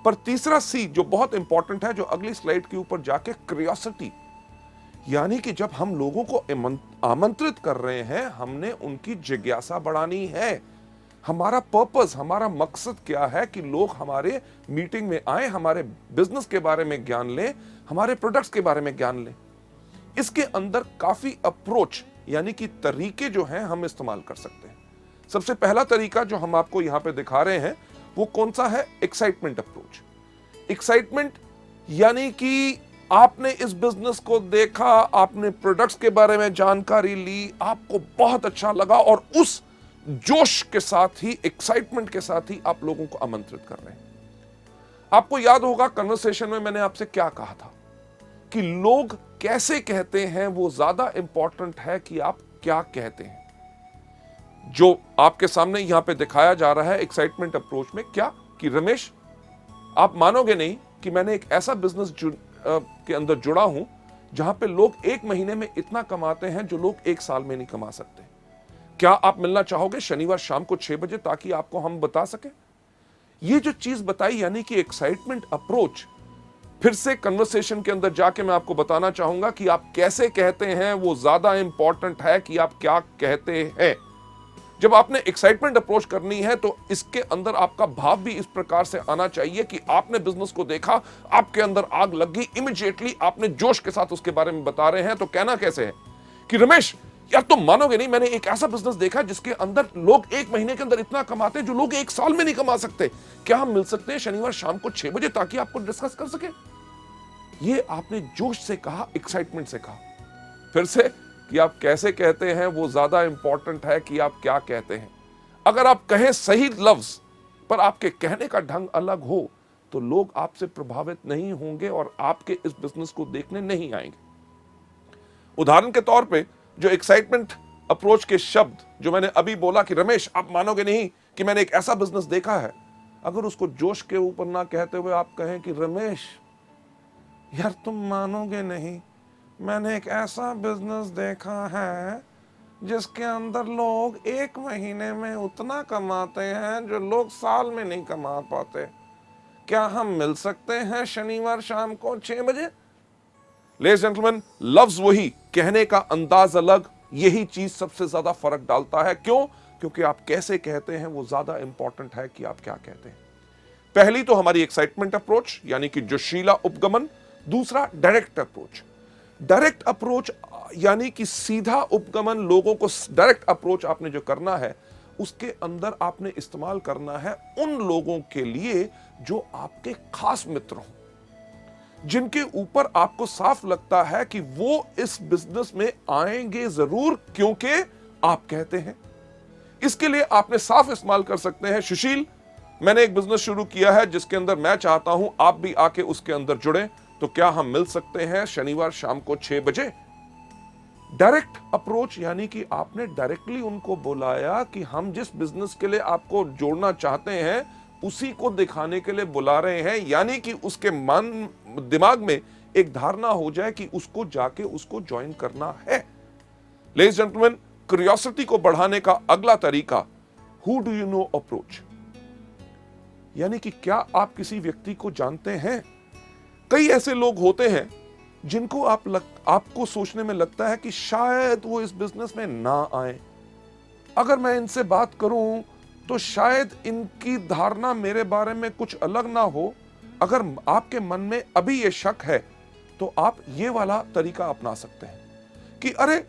पर तीसरा सी जो बहुत इंपॉर्टेंट है, जो अगली स्लाइड के ऊपर जाके, क्यूरियोसिटी। यानी कि जब हम लोगों को आमंत्रित कर रहे हैं, हमने उनकी जिज्ञासा बढ़ानी है। हमारा पर्पस, हमारा मकसद क्या है कि लोग हमारे मीटिंग में आए, हमारे बिजनेस के बारे में ज्ञान लें, हमारे प्रोडक्ट्स के बारे में ज्ञान लें। इसके अंदर काफी अप्रोच यानी कि तरीके जो हैं हम इस्तेमाल कर सकते हैं। सबसे पहला तरीका जो हम आपको यहां पे दिखा रहे हैं वो कौन सा है, एक्साइटमेंट अप्रोच। एक्साइटमेंट यानी कि आपने इस बिजनेस को देखा, आपने प्रोडक्ट्स के बारे में जानकारी ली, आपको बहुत अच्छा लगा और उस जोश के साथ ही, एक्साइटमेंट के साथ ही आप लोगों को आमंत्रित कर रहे हैं। आपको याद होगा कन्वर्सेशन में मैंने आपसे क्या कहा था कि लोग कैसे कहते हैं वो ज्यादा इंपॉर्टेंट है कि आप क्या कहते हैं। जो आपके सामने यहां पे दिखाया जा रहा है एक्साइटमेंट अप्रोच में, क्या कि रमेश आप मानोगे नहीं कि मैंने एक ऐसा बिजनेस के अंदर जुड़ा हूं जहां पे लोग एक महीने में इतना कमाते हैं जो लोग एक साल में नहीं कमा सकते। क्या आप मिलना चाहोगे शनिवार शाम को 6 बजे ताकि आपको हम बता सके। ये जो चीज बताई यानी कि एक्साइटमेंट अप्रोच। फिर से कन्वर्सेशन के अंदर जाके मैं आपको बताना चाहूंगा कि आप कैसे कहते हैं वो ज्यादा इंपॉर्टेंट है कि आप क्या कहते हैं। जब आपने एक्साइटमेंट अप्रोच करनी है तो इसके अंदर आपका भाव भी इस प्रकार से आना चाहिए कि आपने बिजनेस को देखा, आपके अंदर आग लग गई, इमीडिएटली आपने जोश के साथ उसके बारे में बता रहे हैं। तो कहना कैसे है कि रमेश यार तुम मानोगे नहीं, मैंने एक ऐसा बिजनेस देखा जिसके अंदर लोग एक महीने के अंदर इतना कमाते हैं जो लोग एक साल में नहीं कमा सकते। क्या हम मिल सकते हैं शनिवार शाम को 6 बजे ताकि आपको डिस्कस कर सके। ये आपने जोश से कहा, एक्साइटमेंट से कहा। फिर से कि आप कैसे कहते हैं वो ज्यादा इंपॉर्टेंट है कि आप क्या कहते हैं। अगर आप कहें सही लफ्ज पर आपके कहने का ढंग अलग हो तो लोग आपसे प्रभावित नहीं होंगे और आपके इस बिजनेस को देखने नहीं आएंगे। उदाहरण के तौर पे जो एक्साइटमेंट अप्रोच के शब्द जो मैंने अभी बोला कि रमेश आप मानोगे नहीं कि मैंने एक ऐसा बिजनेस देखा है, अगर उसको जोश के ऊपर ना कहते हुए आप कहें कि रमेश यार तुम मानोगे नहीं, मैंने एक ऐसा बिजनेस देखा है जिसके अंदर लोग एक महीने में उतना कमाते हैं जो लोग साल में नहीं कमा पाते। क्या हम मिल सकते हैं शनिवार शाम को 6 बजे। लेडीज जेंटलमैन, लफ्ज वही, कहने का अंदाज अलग, यही चीज सबसे ज्यादा फर्क डालता है। क्यों? क्योंकि आप कैसे कहते हैं वो ज्यादा इंपॉर्टेंट है कि आप क्या कहते हैं। पहली तो हमारी एक्साइटमेंट अप्रोच यानी कि जोशीला उपगमन। दूसरा डायरेक्ट अप्रोच। डायरेक्ट अप्रोच यानी कि सीधा उपगमन, लोगों को डायरेक्ट अप्रोच आपने जो करना है उसके अंदर आपने इस्तेमाल करना है उन लोगों के लिए जो आपके खास मित्र हों, जिनके ऊपर आपको साफ लगता है कि वो इस बिजनेस में आएंगे जरूर क्योंकि आप कहते हैं। इसके लिए आपने साफ इस्तेमाल कर सकते हैं, सुशील मैंने एक बिजनेस शुरू किया है जिसके अंदर मैं चाहता हूं आप भी आके उसके अंदर जुड़ें, तो क्या हम मिल सकते हैं शनिवार शाम को 6 बजे। डायरेक्ट अप्रोच यानी कि आपने डायरेक्टली उनको बुलाया कि हम जिस बिजनेस के लिए आपको जोड़ना चाहते हैं उसी को दिखाने के लिए बुला रहे हैं, यानी कि उसके मन दिमाग में एक धारणा हो जाए कि उसको जाके उसको ज्वाइन करना है। लेडीज जेंटलमैन, क्यूरियोसिटी को बढ़ाने का अगला तरीका who do you know approach, यानी कि क्या आप किसी व्यक्ति को जानते हैं। कई ऐसे लोग होते हैं जिनको आपको सोचने में लगता है कि शायद वो इस बिजनेस में ना आए। अगर मैं इनसे बात करूं तो शायद इनकी धारणा मेरे बारे में कुछ अलग ना हो। अगर आपके मन में अभी ये शक है तो आप ये वाला तरीका अपना सकते हैं कि अरे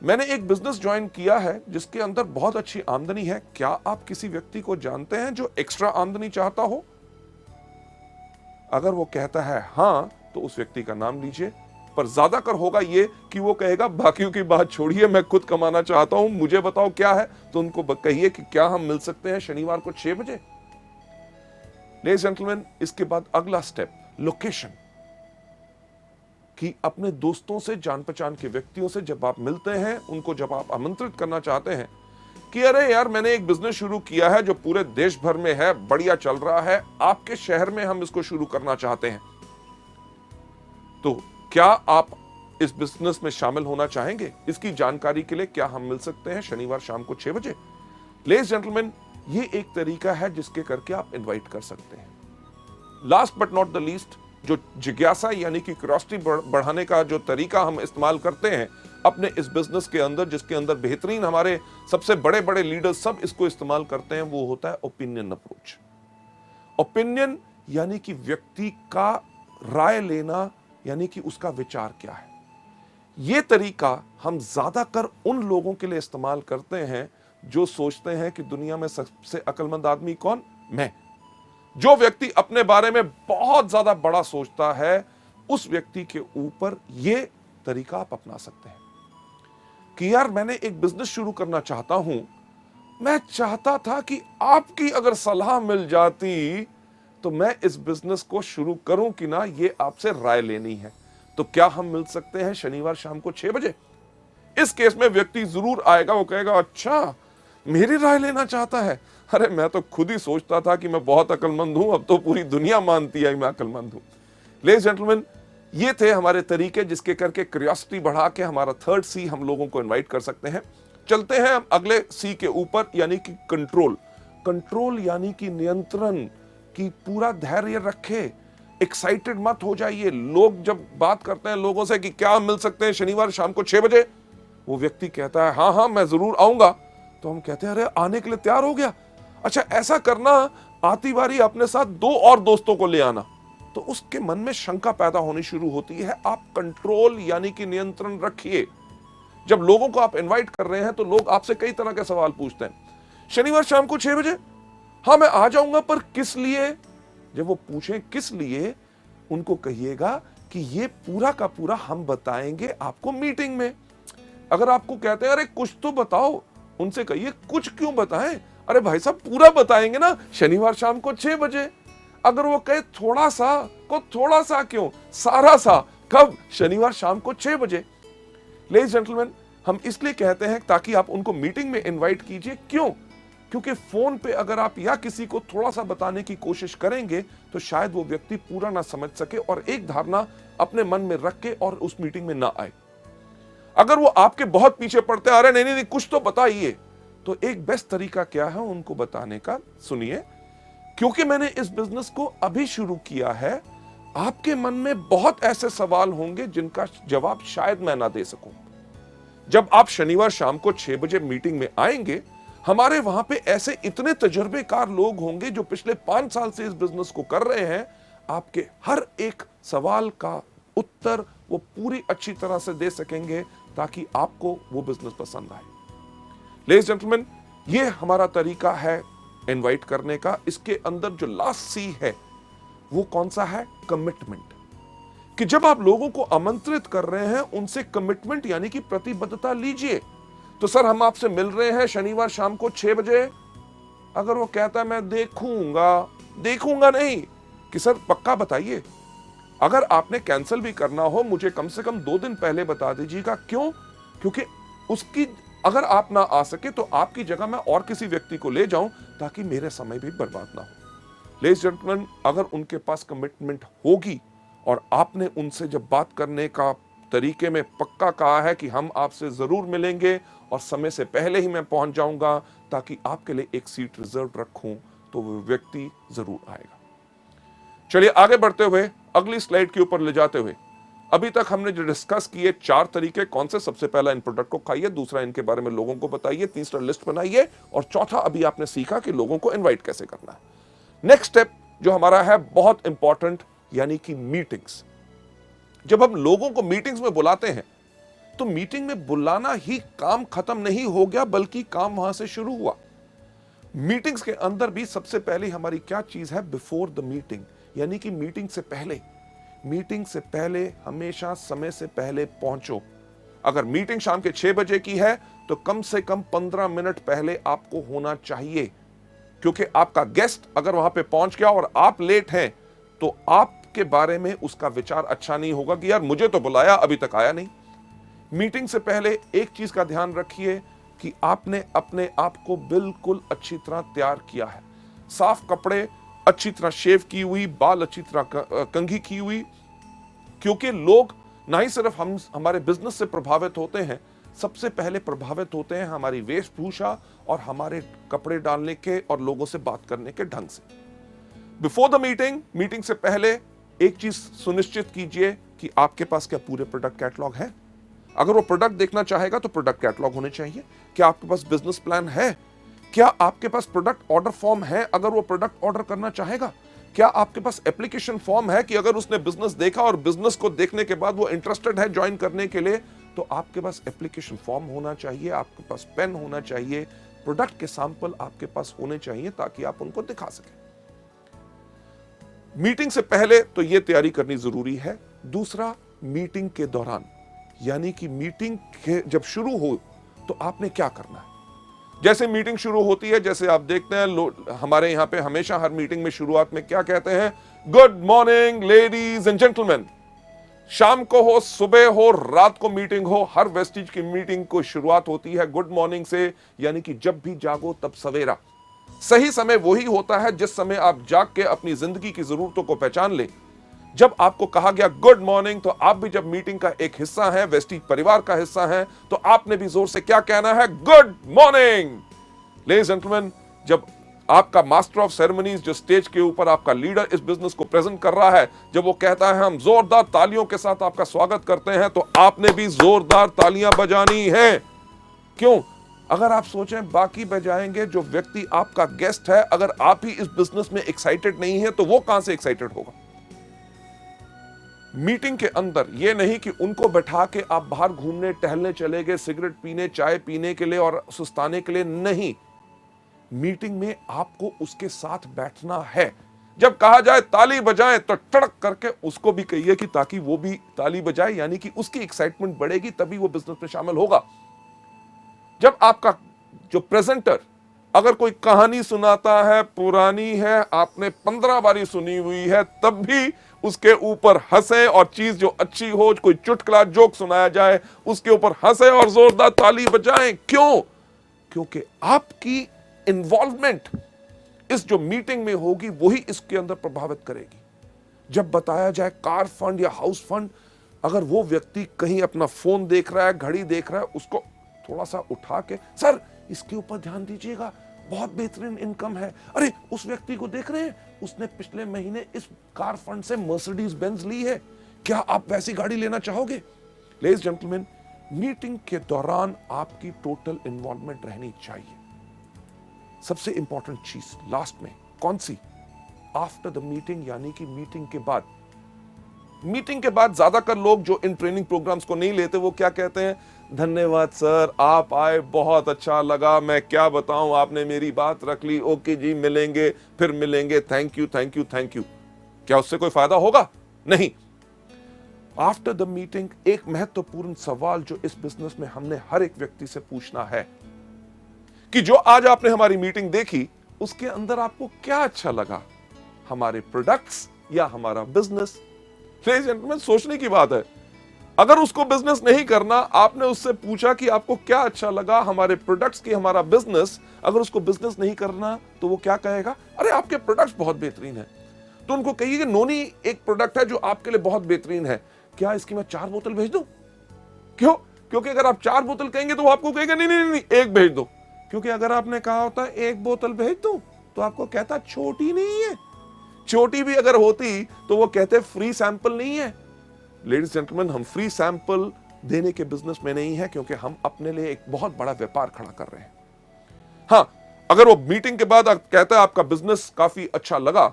मैंने एक बिजनेस ज्वाइन किया है जिसके अंदर बहुत अच्छी आमदनी है, क्या आप किसी व्यक्ति को जानते हैं जो एक्स्ट्रा आमदनी चाहता हो। अगर वो कहता है हां तो उस व्यक्ति का नाम लीजिए, पर ज्यादातर होगा ये कि वो कहेगा बाकियों की बात छोड़िए, मैं खुद कमाना चाहता हूं, मुझे बताओ क्या है। तो उनको कहिए कि क्या हम मिल सकते हैं शनिवार को 6 बजे। लेडीज जेंटलमैन, इसके बाद अगला स्टेप लोकेशन, कि अपने दोस्तों से, जान पहचान के व्यक्तियों से जब आप मिलते हैं, उनको जब आप आमंत्रित करना चाहते हैं कि अरे यार मैंने एक बिजनेस शुरू किया है जो पूरे देश भर में है, बढ़िया चल रहा है, आपके शहर में हम इसको शुरू करना चाहते हैं, तो क्या आप इस बिजनेस में शामिल होना चाहेंगे? इसकी जानकारी के लिए क्या हम मिल सकते हैं शनिवार शाम को 6 बजे? लेडीज जेंटलमैन, ये एक तरीका है जिसके करके आप इनवाइट कर सकते हैं। Last but not the least, जो जिज्ञासा यानी कि क्यूरियोसिटी बढ़ाने का जो तरीका हम इस्तेमाल करते हैं अपने इस बिजनेस के अंदर, जिसके अंदर बेहतरीन हमारे सबसे बड़े बड़े लीडर्स सब इसको इस्तेमाल करते हैं, वो होता है ओपिनियन अप्रोच। ओपिनियन यानी कि व्यक्ति का राय लेना, यानी कि उसका विचार क्या है। यह तरीका हम ज्यादातर उन लोगों के लिए इस्तेमाल करते हैं जो सोचते हैं कि दुनिया में सबसे अक्लमंद आदमी कौन? मैं। जो व्यक्ति अपने बारे में बहुत ज्यादा बड़ा सोचता है, उस व्यक्ति के ऊपर यह तरीका आप अपना सकते हैं कि यार मैंने एक बिजनेस शुरू करना चाहता हूं, मैं चाहता था कि आपकी अगर सलाह मिल जाती तो मैं इस बिजनेस को शुरू करूं कि ना, ये आपसे राय लेनी है। तो क्या हम मिल सकते हैं शनिवार शाम को 6 बजे? इस केस में व्यक्ति जरूर आएगा, वो कहेगा अच्छा मेरी राय लेना चाहता है, अरे मैं तो खुद ही सोचता था कि मैं बहुत अक्लमंद हूं, अब तो पूरी दुनिया मानती है मैं अक्लमंद हूं। लेडीज जेंटलमैन, ये थे हमारे तरीके जिसके करके क्यूरियोसिटी बढ़ा के हमारा थर्ड सी हम लोगों को इनवाइट कर सकते हैं। चलते हैं हम अगले सी के ऊपर, यानी कि कंट्रोल। कंट्रोल यानी कि नियंत्रण, कि पूरा धैर्य रखे, एक्साइटेड मत हो जाइए। लोग जब बात करते हैं लोगों से कि क्या मिल सकते हैं शनिवार शाम को 6 बजे, वो व्यक्ति कहता है हाँ हाँ मैं जरूर आऊंगा, तो हम कहते हैं अरे आने के लिए तैयार हो गया, अच्छा ऐसा करना, आती बारी अपने साथ 2 और दोस्तों को ले आना। तो उसके मन में शंका पैदा होनी शुरू होती है। आप कंट्रोल यानी कि नियंत्रण रखिए। जब लोगों को आप इनवाइट कर रहे हैं तो लोग आपसे कई तरह के सवाल पूछते हैं, शनिवार शाम को 6 बजे, हाँ मैं आ जाऊंगा, पर किस लिए? जब वो पूछें किस लिए, उनको कहिएगा कि ये पूरा का पूरा हम बताएंगे आपको मीटिंग में। अगर आपको कहते हैं अरे कुछ तो बताओ, उनसे कहिए कुछ क्यों बताएं, अरे भाई साहब पूरा बताएंगे ना शनिवार शाम को 6 बजे। अगर वो कहे थोड़ा सा, को थोड़ा सा क्यों, सारा सा, कब? शनिवार शाम को 6 बजे। लेडीज जेंटलमैन, हम इसलिए कहते हैं ताकि आप उनको मीटिंग में इनवाइट कीजिए। क्यों? क्योंकि फोन पे अगर आप या किसी को थोड़ा सा बताने की कोशिश करेंगे तो शायद वो व्यक्ति पूरा ना समझ सके और एक धारणा अपने मन में रख के और उस मीटिंग में ना आए। अगर वो आपके बहुत पीछे पड़ते हैं, अरे नहीं नहीं कुछ तो बताइए, तो एक बेस्ट तरीका क्या है उनको बताने का? सुनिए, क्योंकि मैंने इस बिजनेस को अभी शुरू किया है, आपके मन में बहुत ऐसे सवाल होंगे जिनका जवाब शायद मैं ना दे सकूं। जब आप शनिवार शाम को 6 बजे मीटिंग में आएंगे, हमारे वहां पे ऐसे इतने तजुर्बेकार लोग होंगे जो पिछले 5 साल से इस बिजनेस को कर रहे हैं। आपके हर एक सवाल का उत्तर वो पूरी अच्छी तरह से दे सकेंगे ताकि आपको वो बिजनेस पसंद आए। लेडीज जेंटलमैन, ये हमारा तरीका है इनवाइट करने का। इसके अंदर जो लास्ट सी है वो कौन सा है? कमिटमेंट। कि जब आप लोगों को आमंत्रित कर रहे हैं, उनसे कमिटमेंट यानी कि प्रतिबद्धता लीजिए। तो सर हम आपसे मिल रहे हैं शनिवार शाम को 6 बजे। अगर वो कहता है मैं देखूंगा नहीं, कि सर पक्का बताइए। अगर आपने कैंसिल भी करना हो, मुझे कम से कम 2 दिन पहले बता दीजिएगा। क्यों? क्योंकि उसकी अगर आप ना आ सके तो आपकी जगह मैं और किसी व्यक्ति को ले जाऊं ताकि मेरे समय भी बर्बाद ना हो। लेडीज जेंटलमैन, अगर उनके पास कमिटमेंट होगी और आपने उनसे जब बात करने का तरीके में पक्का कहा है कि हम आपसे जरूर मिलेंगे और समय से पहले ही मैं पहुंच जाऊंगा ताकि आपके लिए एक सीट रिजर्व रखूं, तो वो व्यक्ति जरूर आएगा। चलिए आगे बढ़ते हुए अगली स्लाइड के ऊपर ले जाते हुए, अभी तक हमने जो डिस्कस किए 4 तरीके कौन से? सबसे पहला इन प्रोडक्ट को खाइए, दूसरा इनके बारे में लोगों को बताइए, तीसरा लिस्ट बनाइए, और चौथा अभी आपने सीखा कि लोगों को इनवाइट कैसे करना है। नेक्स्ट स्टेप जो हमारा है बहुत इंपॉर्टेंट, यानी कि मीटिंग्स। जब हम लोगों को मीटिंग्स में बुलाते हैं तो मीटिंग में बुलाना ही काम खत्म नहीं हो गया, बल्कि काम वहां से शुरू हुआ। मीटिंग्स के अंदर भी सबसे पहले हमारी क्या चीज है? बिफोर द मीटिंग, यानी कि मीटिंग से पहले मीटिंग से पहले हमेशा समय से पहले पहुंचो। अगर मीटिंग शाम के 6 बजे की है तो कम से कम 15 मिनट पहले आपको होना चाहिए, क्योंकि आपका गेस्ट अगर वहां पे पहुंच गया और आप लेट हैं तो आपके बारे में उसका विचार अच्छा नहीं होगा कि यार मुझे तो बुलाया अभी तक आया नहीं। मीटिंग से पहले एक चीज का ध्यान रखिए कि आपने अपने आप को बिल्कुल अच्छी तरह तैयार किया है, साफ कपड़े, अच्छी तरह शेव की हुई, बाल अच्छी तरह कंघी की हुई, क्योंकि लोग ना ही सिर्फ हमारे बिजनेस से प्रभावित होते हैं, सबसे पहले प्रभावित होते हैं हमारी वेशभूषा और हमारे कपड़े डालने के और लोगों से बात करने के ढंग से। बिफोर द मीटिंग से पहले एक चीज सुनिश्चित कीजिए कि आपके पास क्या पूरे प्रोडक्ट कैटलॉग है। अगर वो प्रोडक्ट देखना चाहेगा तो प्रोडक्ट कैटलॉग होने चाहिए। क्या आपके पास बिजनेस प्लान है? क्या आपके पास प्रोडक्ट ऑर्डर फॉर्म है अगर वो प्रोडक्ट ऑर्डर करना चाहेगा? क्या आपके पास एप्लीकेशन फॉर्म है कि अगर उसने बिजनेस देखा और बिजनेस को देखने के बाद वो इंटरेस्टेड है ज्वाइन करने के लिए, तो आपके पास एप्लीकेशन फॉर्म होना चाहिए, आपके पास पेन होना चाहिए, प्रोडक्ट के सैंपल आपके पास होने चाहिए ताकि आप उनको दिखा सकें। मीटिंग से पहले तो यह तैयारी करनी जरूरी है। दूसरा, मीटिंग के दौरान, यानी कि मीटिंग जब शुरू हो तो आपने क्या करना है। जैसे मीटिंग शुरू होती है, जैसे आप देखते हैं हमारे यहां पे हमेशा हर मीटिंग में शुरुआत में क्या कहते हैं, good morning ladies and gentleman. शाम को हो, सुबह हो, रात को मीटिंग हो, हर वेस्टिज की मीटिंग को शुरुआत होती है गुड मॉर्निंग से, यानी कि जब भी जागो तब सवेरा। सही समय वही होता है जिस समय आप जाग के अपनी जिंदगी की जरूरतों को पहचान ले। जब आपको कहा गया गुड मॉर्निंग, तो आप भी जब मीटिंग का एक हिस्सा है, वेस्टिज परिवार का हिस्सा है, तो आपने भी जोर से क्या कहना है, good morning. Ladies and gentleman, जब आपका मास्टर ऑफ सेरेमनीज, जो स्टेज के ऊपर आपका लीडर इस बिजनेस को प्रेजेंट कर रहा है, जब वो कहता है हम जोरदार तालियों के साथ आपका स्वागत करते हैं, तो आपने भी जोरदार तालियां बजानी है। क्यों? अगर आप सोचें बाकी बजाएंगे, जो व्यक्ति आपका गेस्ट है, अगर आप ही इस बिजनेस में एक्साइटेड नहीं है तो वो कहां से एक्साइटेड होगा। मीटिंग के अंदर यह नहीं कि उनको बैठा के आप बाहर घूमने टहलने चले गए, सिगरेट पीने, चाय पीने के लिए और सुस्ताने के लिए नहीं। मीटिंग में आपको उसके साथ बैठना है। जब कहा जाए ताली बजाएं तो टड़क करके उसको भी कहिए कि ताकि वो भी ताली बजाए, यानी कि उसकी एक्साइटमेंट बढ़ेगी, तभी वो बिजनेस में शामिल होगा। जब आपका जो प्रेजेंटर अगर कोई कहानी सुनाता है, पुरानी है, आपने 15 बारी सुनी हुई है, तब भी उसके ऊपर हंसे, और चीज जो अच्छी हो, कोई चुटकुला जोक सुनाया जाए, उसके ऊपर हंसे और जोरदार ताली बजाएं। क्यों? क्योंकि आपकी इन्वॉल्वमेंट इस जो मीटिंग में होगी वही इसके अंदर प्रभावित करेगी। जब बताया जाए कार फंड या हाउस फंड, अगर वो व्यक्ति कहीं अपना फोन देख रहा है, घड़ी देख रहा है, उसको थोड़ा सा उठा के, सर इसके ऊपर ध्यान दीजिएगा, बहुत बेहतरीन इनकम है। अरे उस व्यक्ति को देख रहे हैं, उसने पिछले महीने इस कार फंड से मर्सिडीज बेंज ली है, क्या आप वैसी गाड़ी लेना चाहोगे। लेडीज जेंटलमैन, मीटिंग के दौरान आपकी टोटल इन्वॉल्वमेंट रहनी चाहिए। सबसे इंपॉर्टेंट चीज लास्ट में कौन सी? आफ्टर द मीटिंग, यानी कि मीटिंग के बाद। मीटिंग के बाद ज्यादातर लोग जो इन ट्रेनिंग प्रोग्राम्स को नहीं लेते, वो क्या कहते हैं, धन्यवाद सर, आप आए, बहुत अच्छा लगा, मैं क्या बताऊं, आपने मेरी बात रख ली, ओके जी, मिलेंगे, फिर मिलेंगे, thank you thank you thank you. क्या उससे कोई फायदा होगा? नहीं। आफ्टर द मीटिंग एक महत्वपूर्ण सवाल जो इस बिजनेस में हमने हर एक व्यक्ति से पूछना है कि जो आज आपने हमारी मीटिंग देखी, उसके अंदर आपको क्या अच्छा लगा, हमारे प्रोडक्ट्स या हमारा बिजनेस। लेडीज एंड जेंटलमैन, सोचने की बात है। अगर उसको बिजनेस नहीं करना, आपने उससे पूछा कि आपको क्या अच्छा लगा, हमारे प्रोडक्ट्स की, हमारा बिजनेस, अगर उसको बिजनेस नहीं करना तो वो क्या कहेगा, अरे आपके प्रोडक्ट्स बहुत बेहतरीन है। तो उनको कहिए कि नोनी एक प्रोडक्ट है जो आपके लिए बहुत बेहतरीन है, क्या इसकी मैं 4 बोतल भेज दूं? क्यों? क्योंकि अगर आप 4 बोतल कहेंगे तो वो आपको कहेगा नहीं नहीं नहीं, एक भेज दो। क्योंकि अगर आपने कहा होता 1 बोतल भेज दूं, तो आपको कहता छोटी नहीं है। छोटी भी अगर होती तो वो कहते फ्री सैंपल नहीं है। लेडीज जेंटलमैन, हम फ्री सैंपल देने के बिजनेस में नहीं है, क्योंकि हम अपने लिए एक बहुत बड़ा व्यापार खड़ा कर रहे हैं। हां, अगर वो मीटिंग के बाद कहता है आपका बिजनेस काफी अच्छा लगा,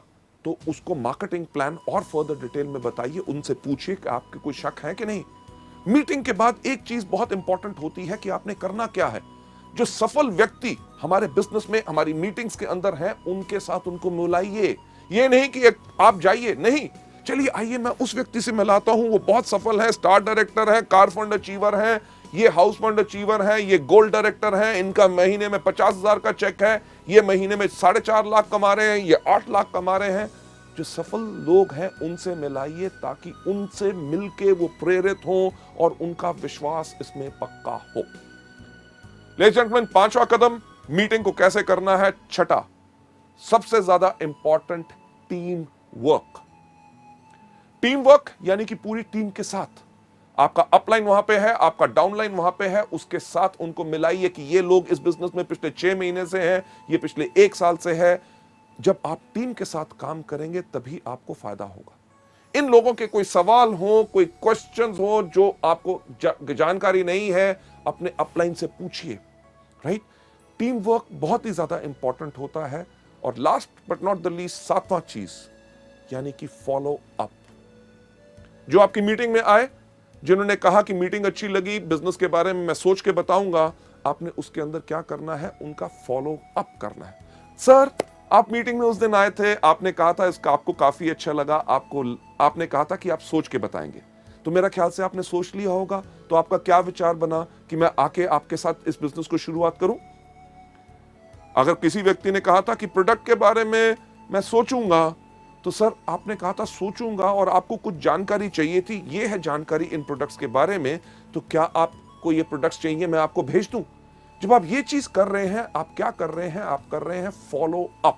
तो उसको मार्केटिंग प्लान और फर्दर डिटेल में बताइए, उनसे पूछिए कि आपके कोई शक है कि नहीं। मीटिंग के बाद एक चीज बहुत इंपॉर्टेंट होती है कि आपने करना क्या है। जो सफल व्यक्ति हमारे बिजनेस में, हमारी मीटिंग्स के अंदर हैं, उनके साथ उनको मिलाइए। ये नहीं कि आप जाइए, नहीं, चलिए आइए मैं उस व्यक्ति से मिलाता हूं, वो बहुत सफल है, स्टार डायरेक्टर है, कार फंड अचीवर है, ये हाउस फंड अचीवर है, ये गोल्ड डायरेक्टर है, इनका महीने में 50,000 का चेक है, ये महीने में 4.5 लाख कमा रहे हैं, ये 8 लाख कमा रहे हैं। जो सफल लोग हैं उनसे मिलाइए ताकि उनसे मिलके वो प्रेरित हों और उनका विश्वास इसमें पक्का हो। लेडीज एंड जेंटलमैन, 5वां कदम मीटिंग को कैसे करना है। छठा, सबसे ज्यादा important, team work. Team work यानी कि पूरी टीम के साथ, आपका अपलाइन वहां पे है, आपका डाउनलाइन वहां पे है, उसके साथ उनको मिलाइए कि ये लोग इस बिजनेस में पिछले 6 महीने से हैं, ये पिछले 1 साल से है। जब आप टीम के साथ काम करेंगे तभी आपको फायदा होगा। इन लोगों के कोई सवाल हो, कोई क्वेश्चंस हो जो आपको जानकारी नहीं है, अपने अपलाइन से पूछिए, राइट। टीम वर्क बहुत ही ज्यादा इंपॉर्टेंट होता है। और last but not the least, 7वां चीज यानी कि फॉलो अप। जो आपकी मीटिंग में आए, जिन्होंने कहा कि मीटिंग अच्छी लगी, बिजनेस के बारे में मैं सोच के बताऊंगा, आपने उसके अंदर क्या करना है, उनका फॉलो अप करना है। सर, आप मीटिंग में उस दिन आए थे, आपने कहा था इसका आपको काफी अच्छा लगा, आपने कहा था कि आप सोच के बताएंगे, तो मेरा ख्याल से आपने सोच लिया होगा। तो आपका क्या विचार बना कि मैं आके आपके साथ इस बिजनेस को शुरुआत करूं? अगर किसी व्यक्ति ने कहा था कि प्रोडक्ट के बारे में मैं सोचूंगा, तो सर आपने कहा था सोचूंगा और आपको कुछ जानकारी चाहिए थी, ये है जानकारी इन प्रोडक्ट्स के बारे में, तो क्या आपको ये प्रोडक्ट्स चाहिए, मैं आपको भेज दूं? जब आप ये चीज कर रहे हैं, आप क्या कर रहे हैं, आप कर रहे हैं फॉलो अप,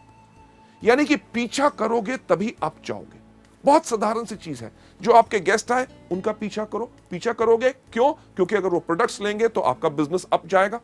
यानी कि पीछा करोगे तभी आप जाओगे। बहुत साधारण सी चीज है। जो आपके गेस्ट आए उनका पीछा करो। पीछा करोगे क्यों? क्योंकि अगर वो प्रोडक्ट्स लेंगे तो आपका बिजनेस अप जाएगा।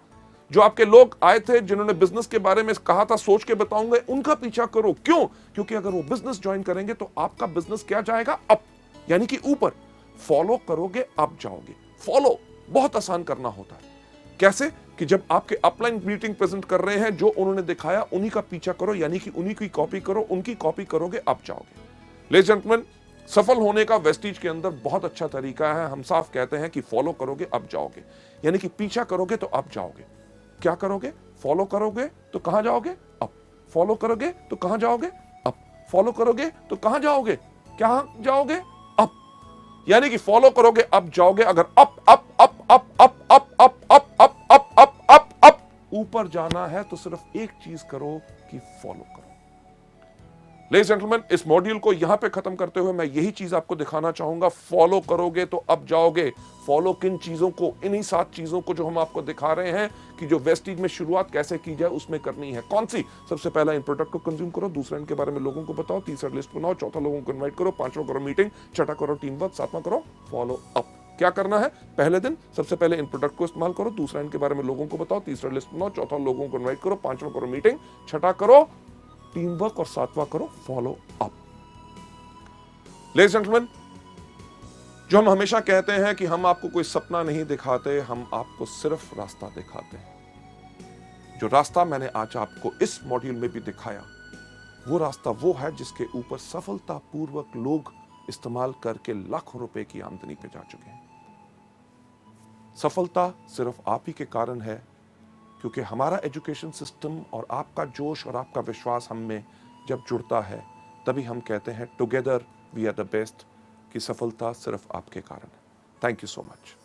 जो आपके लोग आए थे जिन्होंने बिजनेस के बारे में कहा था सोच के बताऊंगा, उनका पीछा करो। क्यों? क्योंकि अगर वो बिजनेस ज्वाइन करेंगे तो आपका बिजनेस क्या जाएगा? अप, यानी कि ऊपर। फॉलो करोगे अप जाओगे। फॉलो बहुत आसान करना होता है। कैसे? कि जब आपके अपलाइन मीटिंग प्रेजेंट कर रहे हैं, जो उन्होंने दिखाया उन्हीं का पीछा करो, यानी कि उन्हीं की कॉपी करो, उनकी कॉपी करोगे अप जाओगे। लेडीज एंड जेंटलमैन, सफल होने का वेस्टीज के अंदर बहुत अच्छा तरीका है। हम साफ कहते हैं कि फॉलो करोगे अप जाओगे, यानी कि पीछा करोगे तो अप जाओगे। क्या करोगे? फॉलो करोगे तो कहां जाओगे? अप। फॉलो करोगे तो कहां जाओगे? अप। फॉलो करोगे तो कहां जाओगे? क्या जाओगे? अप। यानी कि फॉलो करोगे अप जाओगे। अगर up up up up up up up up up up up up up ऊपर जाना है तो सिर्फ एक चीज करो कि फॉलो करो। लेडीज एंड जेंटलमैन, इस मॉड्यूल को यहां पे खत्म करते हुए मैं यही चीज आपको दिखाना चाहूंगा। फॉलो करोगे तो अब जाओगे। फॉलो किन चीजों को? इन्हीं 7 चीजों को जो हम आपको दिखा रहे हैं कि जो वेस्टीज में शुरुआत कैसे की जाए उसमें करनी है। कौन सी? सबसे पहला इन प्रोडक्ट को कंज्यूम करो, दूसरा इनके बारे में लोगों को बताओ, तीसरा लिस्ट बनाओ, चौथा लोगों को इन्वाइट करो, 5वां करो मीटिंग, छठा करो टीम वर्क, 7वां करो फॉलो अप। क्या करना है? पहले दिन सबसे पहले इन प्रोडक्ट को इस्तेमाल करो, दूसरा इनके बारे में लोगों को बताओ, तीसरा लिस्ट बनाओ, चौथा लोगों को इन्वाइट करो, 5वां करो मीटिंग, छठा करो टीम वर्क और 7वां करो follow up. Ladies and gentleman, जो हम हमेशा कहते हैं कि हम आपको कोई सपना नहीं दिखाते, हम आपको सिर्फ रास्ता दिखाते हैं। जो रास्ता मैंने आज आपको इस मॉड्यूल में भी दिखाया, वो रास्ता वो है जिसके ऊपर सफलतापूर्वक लोग इस्तेमाल करके लाखों रुपए की आमदनी पे जा चुके हैं। सफलता सिर्फ आप ही के कारण है, क्योंकि हमारा एजुकेशन सिस्टम और आपका जोश और आपका विश्वास हम में जब जुड़ता है, तभी हम कहते हैं together we are the best, कि सफलता सिर्फ आपके कारण है। Thank you so much.